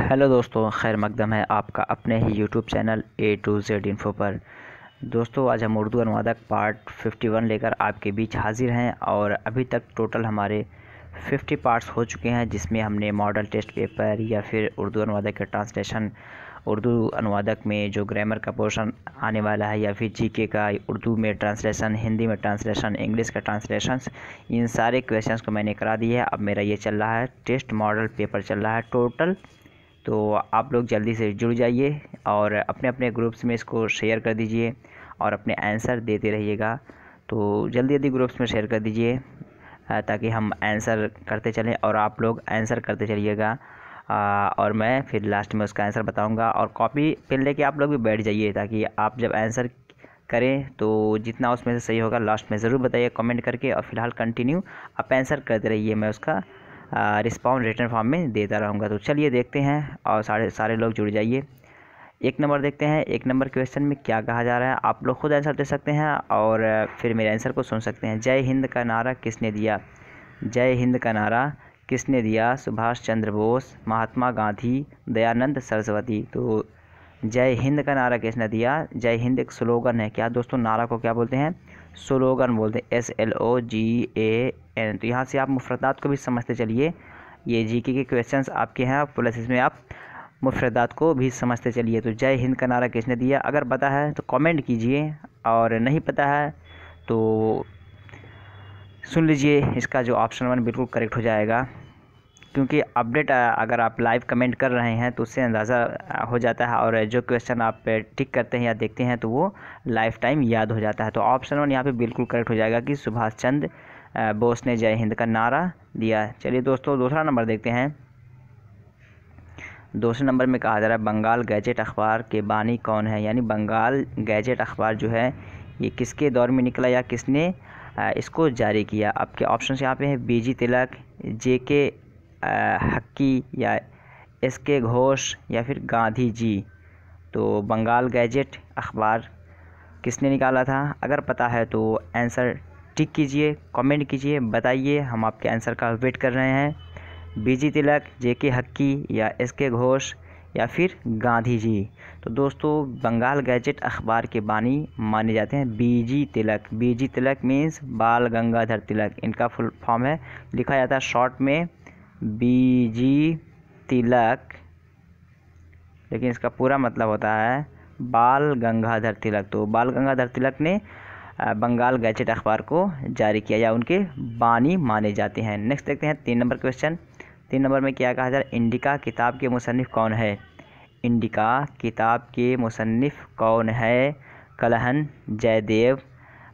Hello दोस्तों, खैर मकदम है आपका अपने ही YouTube channel A to Z info पर। दोस्तों, आज हम उर्दू अनुवादक पार्ट 51 लेकर आपके बीच हाजिर हैं और अभी तक टोटल हमारे 50 पार्ट्स हो चुके हैं, जिसमें हमने मॉडल टेस्ट पेपर या फिर उर्दू अनुवादक का ट्रांसलेशन, उर्दू अनुवादक में जो ग्रामर का पोर्शन आने वाला है, या फिर जीके का उर्दू में ट्रांसलेशन, हिंदी में ट्रांसलेशन, इंग्लिश का ट्रांसलेशन, इन सारे क्वेश्चंस को मैंने करा दिए है। अब मेरा ये चल रहा है टेस्ट मॉडल पेपर चल रहा है टोटल। तो आप लोग जल्दी से जुड़ जाइए और अपने अपने ग्रुप्स में इसको शेयर कर दीजिए और अपने आंसर देते रहिएगा। तो जल्दी जल्दी ग्रुप्स में शेयर कर दीजिए ताकि हम आंसर करते चलें और आप लोग आंसर करते चलिएगा। और मैं फिर लास्ट में उसका आंसर बताऊंगा। और कॉपी पेन लेके आप लोग भी बैठ जाइए ताकि आप जब आंसर करें तो जितना उसमें से सही होगा लास्ट में ज़रूर बताइए कमेंट करके। और फिलहाल कंटिन्यू आप आंसर करते रहिए, मैं उसका रिस्पॉन्स रिटर्न फॉर्म में देता रहूँगा। तो चलिए देखते हैं और सारे लोग जुड़ जाइए। एक नंबर देखते हैं, एक नंबर क्वेश्चन में क्या कहा जा रहा है। आप लोग खुद आंसर दे सकते हैं और फिर मेरे आंसर को सुन सकते हैं। जय हिंद का नारा किसने दिया? जय हिंद का नारा किसने दिया? सुभाष चंद्र बोस, महात्मा गांधी, दयानंद सरस्वती। तो जय हिंद का नारा किसने दिया? जय हिंद एक स्लोगन है। क्या दोस्तों, नारा को क्या बोलते हैं? स्लोगन बोलते हैं, SLOGAN। तो यहाँ से आप मुफरदात को भी समझते चलिए। ये जीके के क्वेश्चंस आपके हैं प्लस इसमें आप मुफरदात को भी समझते चलिए। तो जय हिंद का नारा किसने दिया? अगर पता है तो कमेंट कीजिए और नहीं पता है तो सुन लीजिए, इसका जो ऑप्शन 1 बिल्कुल करेक्ट हो जाएगा। क्योंकि अपडेट अगर आप लाइव कमेंट कर रहे हैं तो उससे अंदाज़ा हो जाता है, और जो क्वेश्चन आप टिक करते हैं या देखते हैं तो वो लाइफ टाइम याद हो जाता है। तो ऑप्शन 1 यहाँ पे बिल्कुल करेक्ट हो जाएगा कि सुभाष चंद्र बोस ने जय हिंद का नारा दिया। चलिए दोस्तों, दूसरा नंबर देखते हैं। दूसरे नंबर में कहा जा रहा है बंगाल गैजेट अखबार के बानी कौन है? यानी बंगाल गैजेट अखबार जो है ये किसके दौर में निकला या किसने इसको जारी किया? आपके ऑप्शन यहाँ पे हैं BG तिलक, JK हक्की या SK घोष या फिर गांधी जी। तो बंगाल गैजेट अखबार किसने निकाला था? अगर पता है तो आंसर टिक कीजिए, कमेंट कीजिए, बताइए, हम आपके आंसर का वेट कर रहे हैं। BG तिलक, JK हक्की या SK घोष या फिर गांधी जी। तो दोस्तों, बंगाल गैजेट अखबार के बानी माने जाते हैं BG तिलक। BG तिलक मीन्स बाल गंगाधर तिलक, इनका फुल फॉर्म है, लिखा जाता है शॉर्ट में BG तिलक, लेकिन इसका पूरा मतलब होता है बाल गंगाधर तिलक। तो बाल गंगाधर तिलक ने बंगाल गैजेट अखबार को जारी किया या उनके बानी माने जाते हैं। नेक्स्ट देखते हैं 3 नंबर क्वेश्चन। 3 नंबर में क्या कहा जा रहा है? इंडिका किताब के मुसन्निफ़ कौन है? इंडिका किताब के मुसन्निफ़ कौन है? कलहन, जयदेव,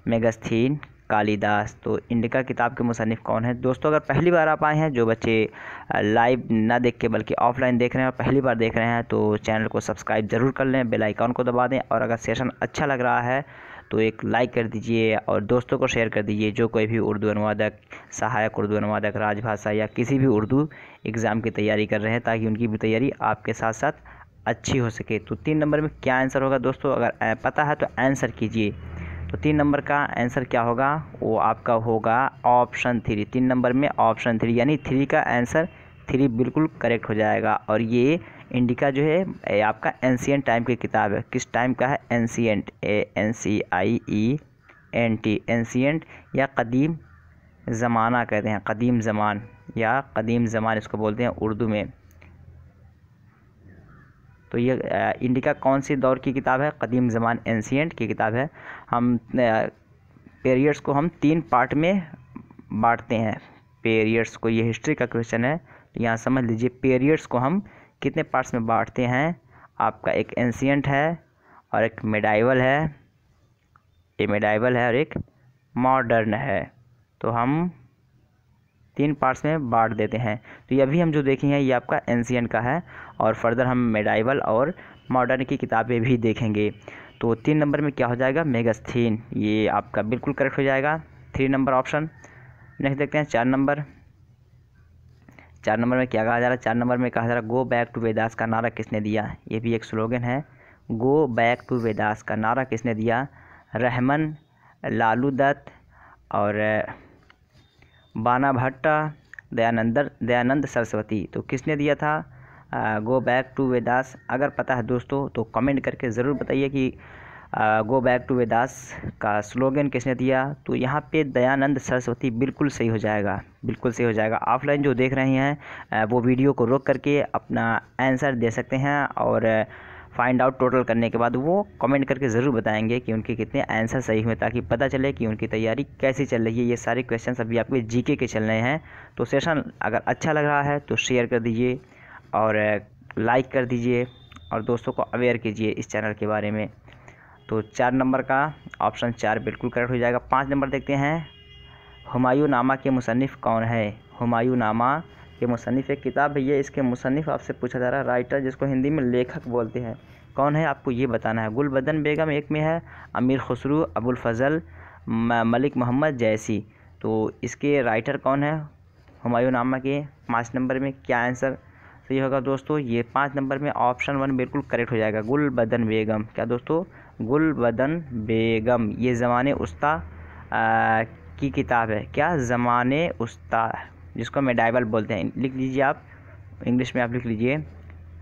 मेगस्थीन, कालिदास। तो इंडिका किताब के मुसन्निफ़ कौन है? दोस्तों, अगर पहली बार आप आए हैं, जो बच्चे लाइव ना देख के बल्कि ऑफलाइन देख रहे हैं और पहली बार देख रहे हैं, तो चैनल को सब्सक्राइब ज़रूर कर लें, बेल आइकॉन को दबा दें। और अगर सेशन अच्छा लग रहा है तो एक लाइक कर दीजिए और दोस्तों को शेयर कर दीजिए, जो कोई भी उर्दू अनुवादक, सहायक उर्दू अनुवादक, राजभाषा या किसी भी उर्दू एग्ज़ाम की तैयारी कर रहे हैं, ताकि उनकी भी तैयारी आपके साथ साथ अच्छी हो सके। तो 3 नंबर में क्या आंसर होगा दोस्तों? अगर पता है तो आंसर कीजिए। तो 3 नंबर का आंसर क्या होगा? वो आपका होगा ऑप्शन 3। 3 नंबर में ऑप्शन 3 यानी 3 का आंसर 3 बिल्कुल करेक्ट हो जाएगा। और ये इंडिका जो है आपका एंशिएंट टाइम की किताब है। किस टाइम का है? एंशिएंट, ANCIENT, एंशिएंट या कदीम ज़माना कहते हैं, कदीम ज़मान या कदीम ज़मान इसको बोलते हैं उर्दू में। तो ये इंडिका कौन सी दौर की किताब है? कदीम ज़मान, एंशिएंट की किताब है। हम पीरियड्स को हम 3 पार्ट में बांटते हैं। पीरियड्स को, ये हिस्ट्री का क्वेश्चन है तो यहाँ समझ लीजिए, पीरियड्स को हम कितने पार्ट्स में बांटते हैं। आपका एक एंशिएंट है और एक मिडाइवल है, ये मिडाइवल है और एक मॉडर्न है। तो हम 3 पार्ट्स में बांट देते हैं। तो ये अभी हम जो देखेंगे ये आपका एंशिएंट का है और फर्दर हम मिडाइवल और मॉडर्न की किताबें भी देखेंगे। तो 3 नंबर में क्या हो जाएगा? मेगस्थीन, ये आपका बिल्कुल करेक्ट हो जाएगा, 3 नंबर ऑप्शन। नेक्स्ट देखते हैं 4 नंबर। 4 नंबर में क्या कहा जा रहा है? 4 नंबर में कहा जा रहा है गो बैक टू वेदास का नारा किसने दिया? ये भी एक स्लोगन है। गो बैक टू वेदास का नारा किसने दिया? रहमान, लालू दत्त और बाना भट्टा, दयानंद सरस्वती। तो किसने दिया था? Go back to Vedas. अगर पता है दोस्तों तो कमेंट करके ज़रूर बताइए कि गो बैक टू वेदास का स्लोगन किसने दिया। तो यहाँ पे दयानंद सरस्वती बिल्कुल सही हो जाएगा, बिल्कुल सही हो जाएगा। ऑफलाइन जो देख रहे हैं वो वीडियो को रोक करके अपना आंसर दे सकते हैं और फाइंड आउट टोटल करने के बाद वो कमेंट करके ज़रूर बताएंगे कि उनके कितने आंसर सही हुए, ताकि पता चले कि उनकी तैयारी कैसी चल रही है। ये सारे क्वेश्चंस अभी आपके जीके के चल रहे हैं। तो सेशन अगर अच्छा लग रहा है तो शेयर कर दीजिए और लाइक कर दीजिए और दोस्तों को अवेयर कीजिए इस चैनल के बारे में। तो 4 नंबर का ऑप्शन 4 बिल्कुल करेक्ट हो जाएगा। 5 नंबर देखते हैं, हुमायूं नामा के मुसन्निफ़ कौन है। हुमायूं नामा के मुसन्निफ़ एक किताब है ये, इसके मुसन्निफ़ आपसे पूछा जा रहा है, राइटर जिसको हिंदी में लेखक बोलते हैं, कौन है आपको ये बताना है। गुलबदन बेगम एक में है, अमीर खुसरू, अबुल फजल, मलिक मोहम्मद जैसी। तो इसके राइटर कौन है हुमायूं नामा के। 5 नंबर में क्या आंसर सही होगा दोस्तों। ये 5 नंबर में ऑप्शन 1 बिल्कुल करेक्ट हो जाएगा, गुलबदन बेगम। क्या दोस्तों, गुलबदन बेगम। ये ज़माने उस्ता की किताब है। क्या, ज़माने उस्ता, जिसको मेडाइवल बोलते हैं। लिख लीजिए आप, इंग्लिश में आप लिख लीजिए,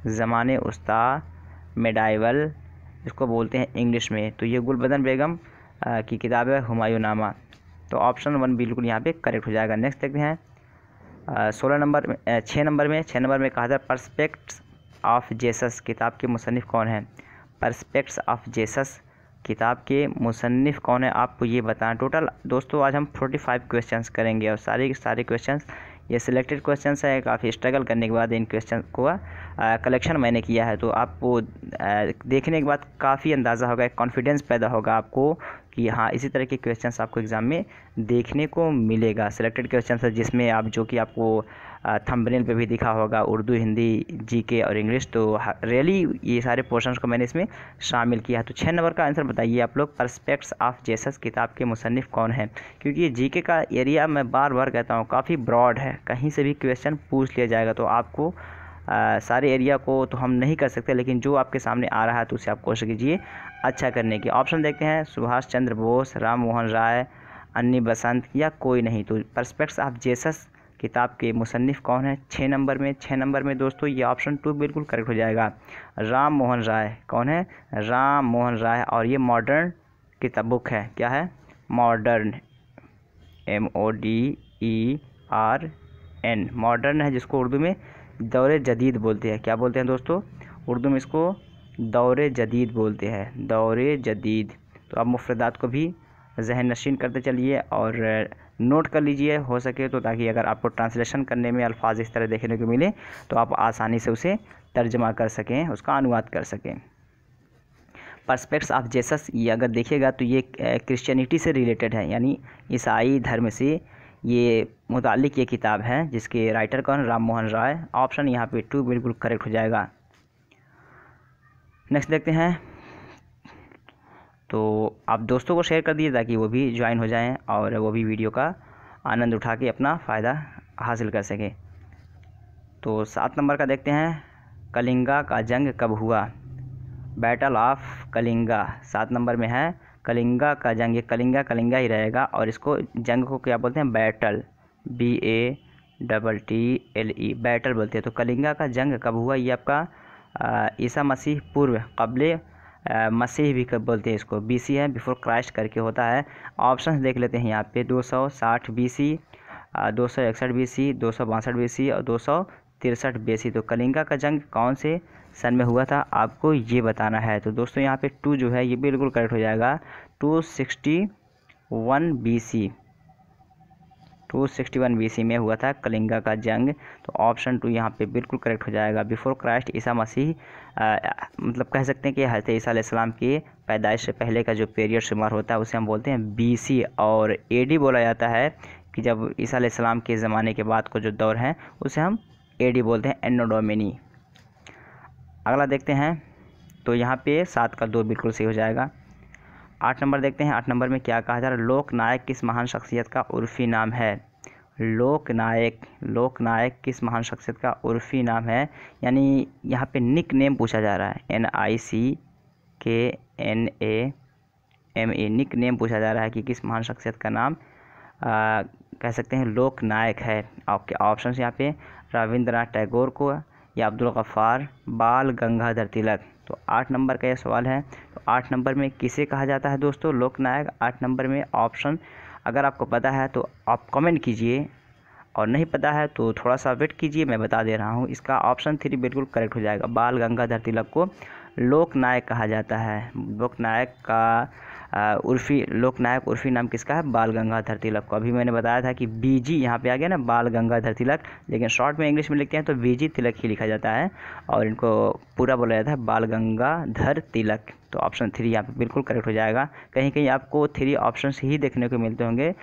ज़माने उस्ता मेडाइवल जिसको बोलते हैं इंग्लिश में। तो ये गुलबदन बेगम की किताब है हुमायूं नामा। तो ऑप्शन 1 बिल्कुल यहाँ पे करेक्ट हो जाएगा। नेक्स्ट देखते हैं 6 नंबर में कहा था पर्सपेक्ट्स ऑफ जेसस किताब के मुसन्निफ़ कौन है। पर्सपेक्ट्स ऑफ जेसस किताब के मुसन्निफ़ कौन है आपको ये बताना। टोटल दोस्तों आज हम 45 क्वेश्चंस करेंगे और सारे क्वेश्चंस ये सिलेक्टेड क्वेश्चंस है। काफ़ी स्ट्रगल करने के बाद इन क्वेश्चन को कलेक्शन मैंने किया है। तो आपको देखने के बाद काफ़ी अंदाज़ा होगा, एक कॉन्फिडेंस पैदा होगा आपको कि हाँ इसी तरह के क्वेश्चंस आपको एग्ज़ाम में देखने को मिलेगा। सिलेक्टेड क्वेश्चंस है जिसमें आप जो कि आपको थंबनेल पे भी दिखा होगा, उर्दू, हिंदी, जीके और इंग्लिश। तो रियली ये सारे पोर्शंस को मैंने इसमें शामिल किया। तो 6 नंबर का आंसर बताइए आप लोग, पर्सपेक्ट्स ऑफ जेसस किताब के मुसन्निफ़ कौन है। क्योंकि ये जीके का एरिया मैं बार बार कहता हूँ काफ़ी ब्रॉड है, कहीं से भी क्वेश्चन पूछ लिया जाएगा। तो आपको सारे एरिया को तो हम नहीं कर सकते, लेकिन जो आपके सामने आ रहा है तो उसे आप कोशिश कीजिए अच्छा करने की। ऑप्शन देखते हैं, सुभाष चंद्र बोस, राम मोहन राय, अन्नी बसंत या कोई नहीं। तो पर्सपेक्ट्स ऑफ जेसस किताब के मुसन्निफ़ कौन है 6 नंबर में दोस्तों ये ऑप्शन 2 बिल्कुल करेक्ट हो जाएगा, राम मोहन राय। कौन है, राम मोहन राय। और ये मॉडर्न किताब बुक है। क्या है, मॉडर्न, MODERN, मॉडर्न है, जिसको उर्दू में दौरे जदीद बोलते हैं। क्या बोलते हैं दोस्तों, उर्दू में इसको दौरे जदीद बोलते हैं, दौरे जदीद। तो आप मुफ्रदात को भी जहन नशीन करते चलिए और नोट कर लीजिए हो सके तो, ताकि अगर आपको ट्रांसलेशन करने में अल्फाज इस तरह देखने को मिले तो आप आसानी से उसे तर्जमा कर सकें, उसका अनुवाद कर सकें। पर्सपेक्ट्स ऑफ जेसस ये अगर देखिएगा तो ये क्रिश्चियनिटी से रिलेटेड है, यानी ईसाई धर्म से ये मुताल्लिक ये किताब है, जिसके राइटर कौन, राम मोहन राय। ऑप्शन यहाँ पे 2 बिल्कुल करेक्ट हो जाएगा। नेक्स्ट देखते हैं, तो आप दोस्तों को शेयर कर दीजिए ताकि वो भी ज्वाइन हो जाएं और वो भी वीडियो का आनंद उठा के अपना फ़ायदा हासिल कर सकें। तो 7 नंबर का देखते हैं, कलिंगा का जंग कब हुआ, बैटल ऑफ कलिंगा। 7 नंबर में है कलिंगा का जंग। ये कलिंगा ही रहेगा और इसको जंग को क्या बोलते हैं, बैटल, BATTLE, बैटल बोलते हैं। तो कलिंगा का जंग कब हुआ, ये आपका ईसा मसीह पूर्व, कबले मसीह भी कब बोलते हैं इसको, BC है, बिफोर क्राइस्ट करके होता है। ऑप्शन देख लेते हैं यहाँ पे, 260 BC, 261 BC, 262 BC और 263 BC। तो कलिंगा का जंग कौन से सन में हुआ था आपको ये बताना है। तो दोस्तों यहाँ पे 2 जो है ये बिल्कुल करेक्ट हो जाएगा, 261 BC, 261 BC में हुआ था कलिंगा का जंग। तो ऑप्शन 2 यहाँ पे बिल्कुल करेक्ट हो जाएगा। बिफोर क्राइस्ट, ईसा मसीह, मतलब कह सकते हैं कि हज़रत ईसा अलैहिस्सलाम के पैदाइश से पहले का जो पीरियड शुमार होता है उसे हम बोलते हैं BC। और AD बोला जाता है कि जब ईसा अलैहिस्सलाम के ज़माने के बाद को जो दौर है उसे हम AD बोलते हैं, एन्नो डोमिनी। अगला देखते हैं, तो यहाँ पे 7 का 2 बिल्कुल सही हो जाएगा। 8 नंबर देखते हैं, 8 नंबर में क्या कहा जा रहा है, लोकनायक किस महान शख्सियत का उर्फ़ी नाम है। लोकनायक किस महान शख्सियत का उर्फ़ी नाम है, यानी यहाँ पे निक नेम पूछा जा रहा है, NICKNAME, निक नेम पूछा जा रहा है कि किस महान शख्सियत का नाम कह सकते हैं लोकनायक है। आपके ऑप्शन यहाँ पे रविंद्रनाथ टैगोर को या अब्दुल गफ्फार, बाल गंगाधर तिलक। तो 8 नंबर का यह सवाल है। तो 8 नंबर में किसे कहा जाता है दोस्तों? लोकनायक। 8 नंबर में ऑप्शन अगर आपको पता है तो आप कमेंट कीजिए, और नहीं पता है तो थोड़ा सा वेट कीजिए, मैं बता दे रहा हूँ। इसका ऑप्शन 3 बिल्कुल करेक्ट हो जाएगा। बाल गंगाधर तिलक को लोकनायक कहा जाता है। लोकनायक का लोकनायक उर्फी नाम किसका है? बाल गंगाधर तिलक को। अभी मैंने बताया था कि बीजी यहाँ पे आ गया ना, बाल गंगाधर तिलक, लेकिन शॉर्ट में इंग्लिश में लिखते हैं तो बीजी तिलक ही लिखा जाता है, और इनको पूरा बोला जाता है बाल गंगाधर तिलक। तो ऑप्शन 3 यहाँ पे बिल्कुल करेक्ट हो जाएगा। कहीं कहीं आपको 3 ऑप्शन ही देखने को मिलते होंगे,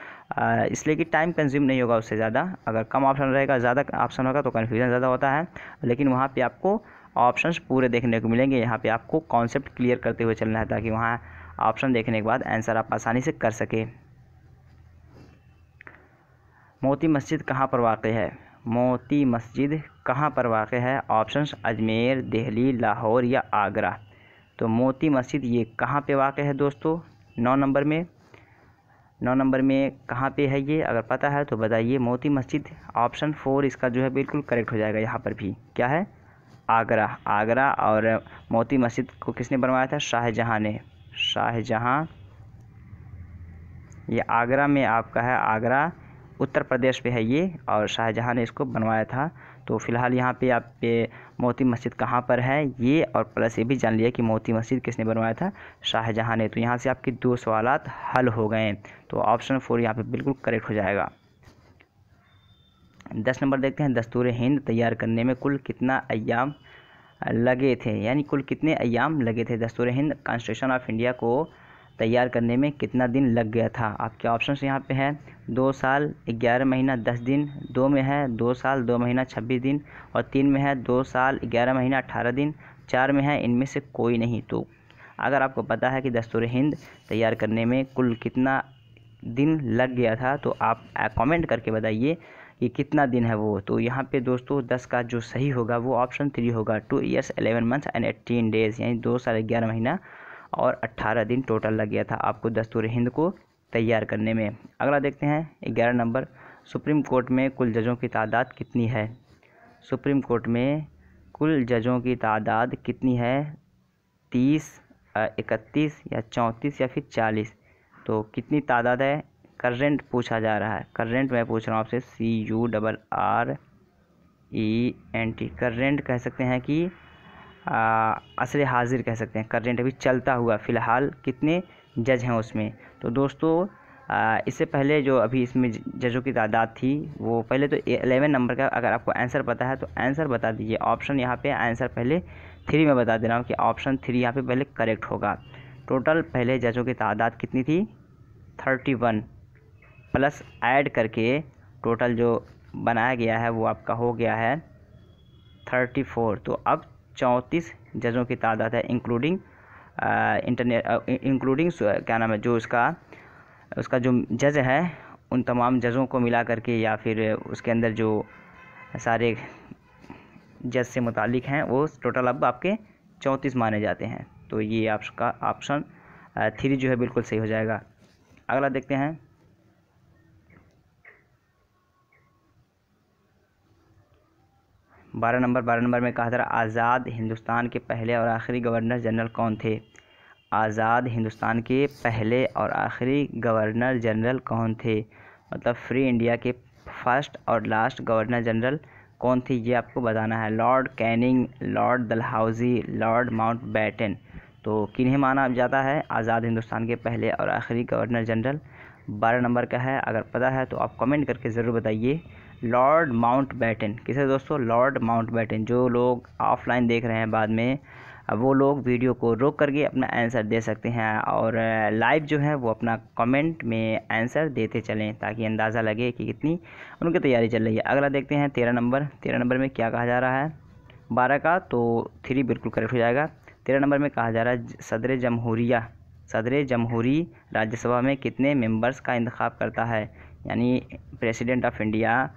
इसलिए कि टाइम कंज्यूम नहीं होगा उससे ज़्यादा। अगर कम ऑप्शन रहेगा, ज़्यादा ऑप्शन होगा तो कन्फ्यूजन ज़्यादा होता है, लेकिन वहाँ पे आपको ऑप्शंस पूरे देखने को मिलेंगे। यहाँ पे आपको कॉन्सेप्ट क्लियर करते हुए चलना है, ताकि वहाँ ऑप्शन देखने के बाद आंसर आप आसानी से कर सके। मोती मस्जिद कहाँ पर वाक़ है? मोती मस्जिद कहाँ पर वाक़ है? ऑप्शंस अजमेर, दिल्ली, लाहौर या आगरा। तो मोती मस्जिद ये कहाँ पे वाक़ है दोस्तों? 9 नंबर में। 9 नंबर में कहाँ पे है ये? अगर पता है तो बताइए। मोती मस्जिद ऑप्शन 4 इसका जो है बिल्कुल करेक्ट हो जाएगा। यहाँ पर भी क्या है? आगरा। आगरा। और मोती मस्जिद को किसने बनवाया था? शाहजहाँ ने। शाहजहाँ, ये आगरा में आपका है, आगरा उत्तर प्रदेश पे है ये, और शाहजहाँ ने इसको बनवाया था। तो फ़िलहाल यहाँ पे आप पे मोती मस्जिद कहाँ पर है ये, और प्लस ये भी जान लिया कि मोती मस्जिद किसने बनवाया था? शाहजहाँ ने। तो यहाँ से आपके 2 सवालात हल हो गए। तो ऑप्शन 4 यहाँ पे बिल्कुल करेक्ट हो जाएगा। 10 नंबर देखते हैं। दस्तूर हिंद तैयार करने में कुल कितना अय्याम लगे थे? यानी कुल कितने अय्याम लगे थे? दस्तूर हिंद कॉन्स्टिट्यूशन ऑफ इंडिया को तैयार करने में कितना दिन लग गया था? आपके ऑप्शंस यहाँ पे हैं। 2 साल 11 महीना 10 दिन, 2 में है 2 साल 2 महीना 26 दिन, और 3 में है 2 साल 11 महीना 18 दिन, 4 में है इनमें से कोई नहीं। तो अगर आपको पता है कि दस्तूर हिंद तैयार करने में कुल कितना दिन लग गया था, तो आप कमेंट करके बताइए कि कितना दिन है वो। तो यहाँ पे दोस्तों 10 का जो सही होगा वो ऑप्शन 3 होगा। 2 years 11 months and 18 days, यानी 2 साल 11 महीना और 18 दिन टोटल लग गया था आपको दस्तूर हिंद को तैयार करने में। अगला देखते हैं 11 नंबर। सुप्रीम कोर्ट में कुल जजों की तादाद कितनी है? सुप्रीम कोर्ट में कुल जजों की तादाद कितनी है? 30, 31 या 34 या फिर 40। तो कितनी तादाद है? करंट पूछा जा रहा है। करंट मैं पूछ रहा हूँ आपसे, CURRENT। करंट कह सकते हैं कि असर हाजिर कह सकते हैं। करंट अभी चलता हुआ फ़िलहाल कितने जज हैं उसमें। तो दोस्तों इससे पहले जो अभी इसमें जजों की तादाद थी वो पहले तो 11 नंबर का अगर आपको आंसर पता है तो आंसर बता दीजिए। ऑप्शन यहाँ पे आंसर पहले 3 में बता दे रहा हूँ कि ऑप्शन 3 यहाँ पे पहले करेक्ट होगा। टोटल पहले जजों की तादाद कितनी थी? 31 प्लस ऐड करके टोटल जो बनाया गया है वो आपका हो गया है 34। तो अब 34 जजों की तादाद है, इंक्लूडिंग क्या नाम है जो उसका जो जज है उन तमाम जजों को मिला करके, या फिर उसके अंदर जो सारे जज से मुतालिक हैं वो टोटल अब आपके 34 माने जाते हैं। तो ये आपका ऑप्शन 3 जो है बिल्कुल सही हो जाएगा। अगला देखते हैं 12 नंबर। 12 नंबर में कहा था आज़ाद हिंदुस्तान के पहले और आखिरी गवर्नर जनरल कौन थे? आज़ाद हिंदुस्तान के पहले और आखिरी गवर्नर जनरल कौन थे? मतलब फ्री इंडिया के फर्स्ट और लास्ट गवर्नर जनरल कौन थे ये आपको बताना है। Lord Canning, Lord Dalhousie, Lord Mountbatten. तो किन्हें माना जाता है आज़ाद हिंदुस्तान के पहले और आखिरी गवर्नर जनरल? 12 नंबर का है। अगर पता है तो आप कमेंट करके ज़रूर बताइए। Lord Mountbatten. किसे दोस्तों? Lord Mountbatten. जो लोग ऑफलाइन देख रहे हैं बाद में, वो लोग वीडियो को रोक करके अपना आंसर दे सकते हैं, और लाइव जो है वो अपना कमेंट में आंसर देते चलें ताकि अंदाज़ा लगे कि कितनी उनकी तैयारी चल रही है। अगला देखते हैं 13 नंबर। 13 नंबर में क्या कहा जा रहा है? 12 का तो 3 बिल्कुल करेक्ट हो जाएगा। 13 नंबर में कहा जा रहा है सदर जमहूरी राज्यसभा में कितने मेंबर्स का इंतखाब करता है? यानी प्रेसिडेंट ऑफ इंडिया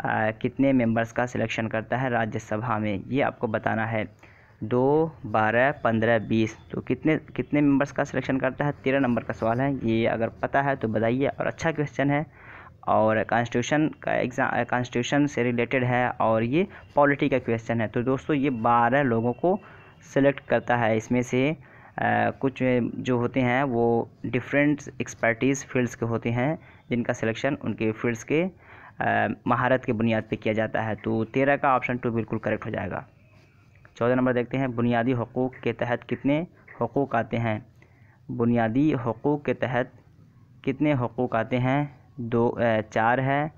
कितने मेंबर्स का सिलेक्शन करता है राज्यसभा में, ये आपको बताना है। 2, 12, 15, 20। तो कितने मेंबर्स का सिलेक्शन करता है? 13 नंबर का सवाल है ये। अगर पता है तो बताइए, और अच्छा क्वेश्चन है और कॉन्स्टिट्यूशन से रिलेटेड है और ये पॉलिटी का क्वेश्चन है। तो दोस्तों ये 12 लोगों को सिलेक्ट करता है। इसमें से कुछ जो होते हैं वो डिफरेंट एक्सपर्टीज़ फील्ड्स के होते हैं, जिनका सिलेक्शन उनके फील्ड्स के महारत के बुनियाद पे किया जाता है। तो 13 का ऑप्शन 2 बिल्कुल करेक्ट हो जाएगा। 14 नंबर देखते हैं, बुनियादी हुकूक़ के तहत कितने हुकूक़ आते हैं। बुनियादी हुकूक़ के तहत कितने हुकूक़ आते हैं? 4 है,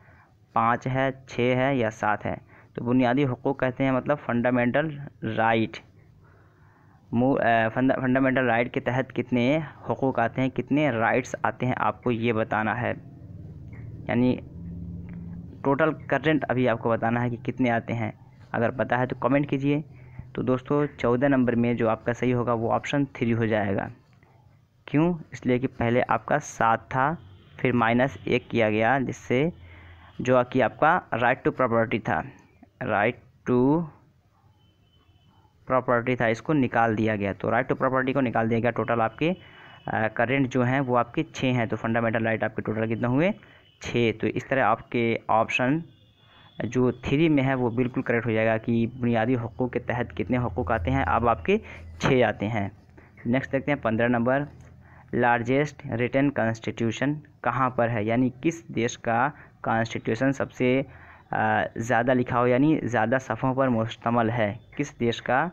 5 है, 6 है या 7 है। तो बुनियादी हुकूक़ कहते हैं मतलब फंडामेंटल राइट। फंडामेंटल राइट के तहत कितने हुकूक़ आते हैं, कितने राइट्स आते हैं, आपको ये बताना है। यानी टोटल करंट अभी आपको बताना है कि कितने आते हैं। अगर पता है तो कमेंट कीजिए। तो दोस्तों 14 नंबर में जो आपका सही होगा वो ऑप्शन 3 हो जाएगा। क्यों? इसलिए कि पहले आपका 7 था, फिर -1 किया गया, जिससे जो कि आपका राइट टू प्रॉपर्टी था, राइट टू प्रॉपर्टी था, इसको निकाल दिया गया। तो राइट टू प्रॉपर्टी को निकाल दिया गया। टोटल आपके करंट जो हैं वो आपके 6 हैं। तो फंडामेंटल राइट आपके टोटल कितने हुए? 6। तो इस तरह आपके ऑप्शन जो 3 में है वो बिल्कुल करेक्ट हो जाएगा कि बुनियादी हुकूक़ के तहत कितने हुकूक़ आते हैं। अब आपके 6 आते हैं। नेक्स्ट देखते हैं 15 नंबर, लार्जेस्ट रिटन कॉन्स्टिट्यूशन कहाँ पर है, यानी किस देश का कॉन्स्टिट्यूशन सबसे ज़्यादा लिखा हो, यानी ज़्यादा सफ़ों पर मुश्तमल है। किस देश का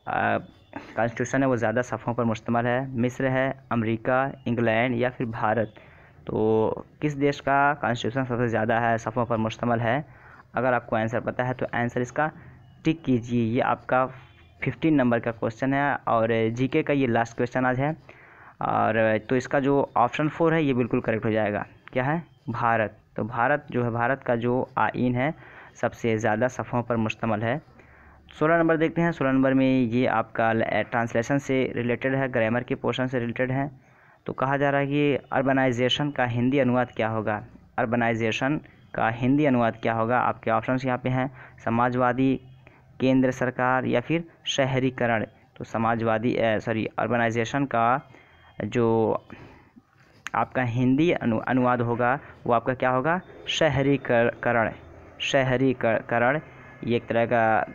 कॉन्स्टिट्यूशन है वो ज़्यादा सफ़ों पर मुश्तमल है? मिस्र है, अमेरिका, इंग्लैंड या फिर भारत। तो किस देश का कॉन्स्टिट्यूशन सबसे ज़्यादा है, सफ़ों पर मुश्तमल है? अगर आपको आंसर पता है तो आंसर इसका टिक कीजिए। ये आपका 15 नंबर का क्वेश्चन है और जीके का ये लास्ट क्वेश्चन आज है। और तो इसका जो ऑप्शन 4 है ये बिल्कुल करेक्ट हो जाएगा। क्या है? भारत। तो भारत जो है, भारत का जो आईन है सबसे ज़्यादा सफ़ों पर मुश्तमल है। 16 नंबर देखते हैं। 16 नंबर में ये आपका ट्रांसलेशन से रिलेटेड है, ग्रामर के पोर्शन से रिलेटेड है। तो कहा जा रहा है कि अर्बनाइजेशन का हिंदी अनुवाद क्या होगा। अर्बनाइजेशन का हिंदी अनुवाद क्या होगा? आपके ऑप्शंस यहाँ पे हैं, समाजवादी, केंद्र सरकार या फिर शहरीकरण। तो अर्बनाइजेशन का जो आपका हिंदी अनुवाद होगा वो आपका क्या होगा? शहरीकरण। शहरीकरण ये एक तरह का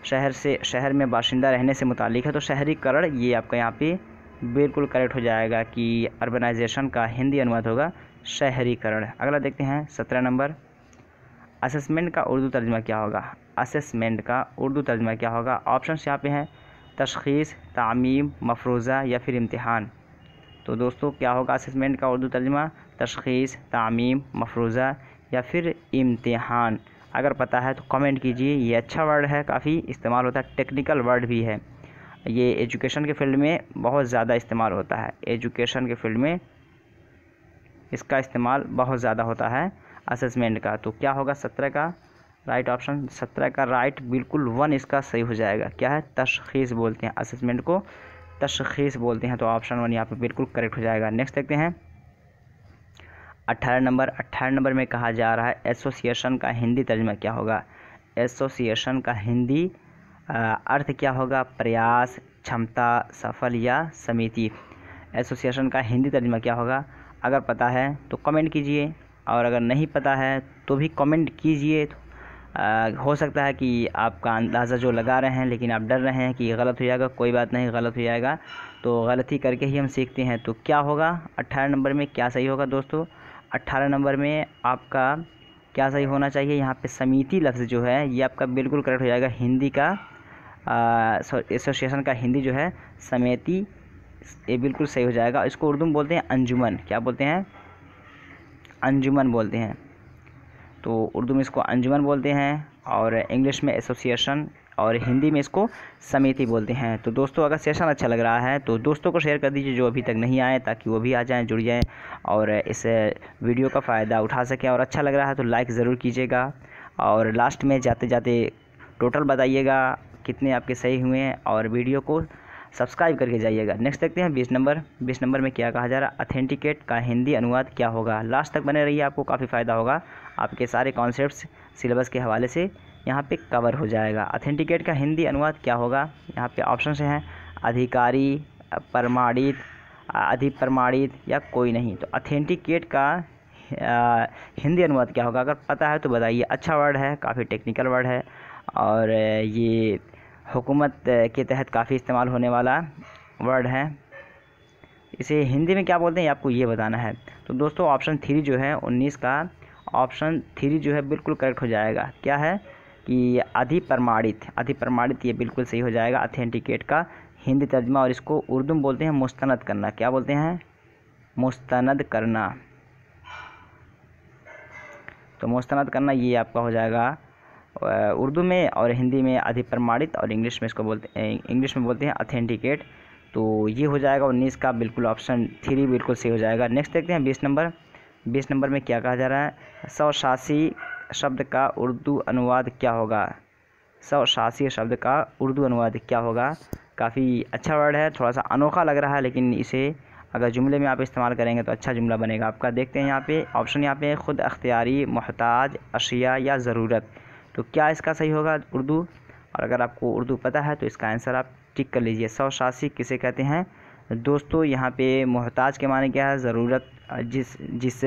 शहर में बाशिंदा रहने से मुतालिक है। तो शहरीकरण ये आपका यहाँ पे बिल्कुल करेक्ट हो जाएगा कि अर्बनाइजेशन का हिंदी अनुवाद होगा शहरीकरण। अगला देखते हैं 17 नंबर, असेसमेंट का उर्दू तर्जुमा क्या होगा। असेसमेंट का उर्दू तर्जुमा क्या होगा? ऑप्शंस यहाँ पे हैं, तशख़ीस, तामीम, मफरूज़ा या फिर इम्तिहान। तो दोस्तों क्या होगा असेसमेंट का उर्दू तर्जुमा? तशख़ीस, तामीम, मफरूज़ा या फिर इम्तिहान। अगर पता है तो कमेंट कीजिए। ये अच्छा वर्ड है, काफ़ी इस्तेमाल होता है, टेक्निकल वर्ड भी है। ये एजुकेशन के फील्ड में बहुत ज़्यादा इस्तेमाल होता है। एजुकेशन के फील्ड में इसका इस्तेमाल बहुत ज़्यादा होता है असेसमेंट का। तो क्या होगा 17 का राइट ऑप्शन? 17 का राइट बिल्कुल 1 इसका सही हो जाएगा। क्या है? तशख़ीस बोलते हैं, असेसमेंट को तशख़ीस बोलते हैं। तो ऑप्शन 1 यहाँ पे बिल्कुल करेक्ट हो जाएगा। नेक्स्ट देखते हैं 18 नंबर। 18 नंबर में कहा जा रहा है एसोसिएशन का हिंदी तर्जुमा क्या होगा। एसोसिएशन का हिंदी अर्थ क्या होगा? प्रयास, क्षमता, सफल या समिति। एसोसिएशन का हिंदी तर्जुमा क्या होगा? अगर पता है तो कमेंट कीजिए और अगर नहीं पता है तो भी कमेंट कीजिए। हो सकता है कि आपका अंदाज़ा जो लगा रहे हैं लेकिन आप डर रहे हैं कि गलत हो जाएगा। कोई बात नहीं, गलत हो जाएगा तो गलती करके ही हम सीखते हैं। तो क्या होगा 18 नंबर में, क्या सही होगा दोस्तों? 18 नंबर में आपका क्या सही होना चाहिए? यहाँ पे समिति लफ्ज़ जो है ये आपका बिल्कुल करेक्ट हो जाएगा। हिंदी का एसोसिएशन का हिंदी जो है समिति, ये बिल्कुल सही हो जाएगा। इसको उर्दू में बोलते हैं अंजुमन। क्या बोलते हैं? अंजुमन बोलते हैं। तो उर्दू में इसको अंजुमन बोलते हैं और इंग्लिश में एसोसिएशन और हिंदी में इसको समिति बोलते हैं। तो दोस्तों अगर सेशन अच्छा लग रहा है तो दोस्तों को शेयर कर दीजिए जो अभी तक नहीं आए, ताकि वो भी आ जाएं, जुड़ जाएं और इस वीडियो का फ़ायदा उठा सकें। और अच्छा लग रहा है तो लाइक ज़रूर कीजिएगा और लास्ट में जाते जाते टोटल बताइएगा कितने आपके सही हुए हैं और वीडियो को सब्सक्राइब करके जाइएगा। नेक्स्ट देखते हैं 20 नंबर। 20 नंबर में क्या कहा जा रहा है? अथेंटिकेट का हिंदी अनुवाद क्या होगा। लास्ट तक बने रहिए, आपको काफ़ी फ़ायदा होगा। आपके सारे कॉन्सेप्ट्स सिलेबस के हवाले से यहाँ पे कवर हो जाएगा। अथेंटिकेट का हिंदी अनुवाद क्या होगा? यहाँ पे ऑप्शन से हैं, अधिकारी, प्रमाणित, अधिप्रमाणित या कोई नहीं। तो अथेंटिकेट का हिंदी अनुवाद क्या होगा? अगर पता है तो बताइए। अच्छा वर्ड है, काफ़ी टेक्निकल वर्ड है और ये हुकूमत के तहत काफ़ी इस्तेमाल होने वाला वर्ड है। इसे हिंदी में क्या बोलते हैं आपको ये बताना है। तो दोस्तों ऑप्शन 3 जो है 19 का ऑप्शन 3 जो है बिल्कुल करेक्ट हो जाएगा। क्या है कि अधिप्रमाणित ये बिल्कुल सही हो जाएगा। ऑथेंटिकेट का हिंदी तर्जुमा और इसको उर्दू में बोलते हैं मुस्तनद करना। क्या बोलते हैं? मुस्तनद करना। तो मुस्तनद करना ये आपका हो जाएगा उर्दू में, और हिंदी में अधिप्रमाणित, और इंग्लिश में बोलते हैं ऑथेंटिकेट। तो ये हो जाएगा 19 का बिल्कुल ऑप्शन 3 बिल्कुल सही हो जाएगा। नेक्स्ट देखते हैं 20 नंबर। 20 नंबर में क्या कहा जा रहा है? स्वशासी शब्द का उर्दू अनुवाद क्या होगा? स्वशासी शब्द का उर्दू अनुवाद क्या होगा? काफ़ी अच्छा वर्ड है, थोड़ा सा अनोखा लग रहा है, लेकिन इसे अगर जुमले में आप इस्तेमाल करेंगे तो अच्छा जुमला बनेगा आपका। देखते हैं यहाँ पे ऑप्शन, यहाँ पे खुद अख्तियारी, मोहताज, अशिया या ज़रूरत। तो क्या इसका सही होगा उर्दू? और अगर आपको उर्दू पता है तो इसका आंसर आप टिक कर लीजिए। स्वशासी किसे कहते हैं दोस्तों? यहाँ पे मोहताज के माने क्या है? ज़रूरत, जिस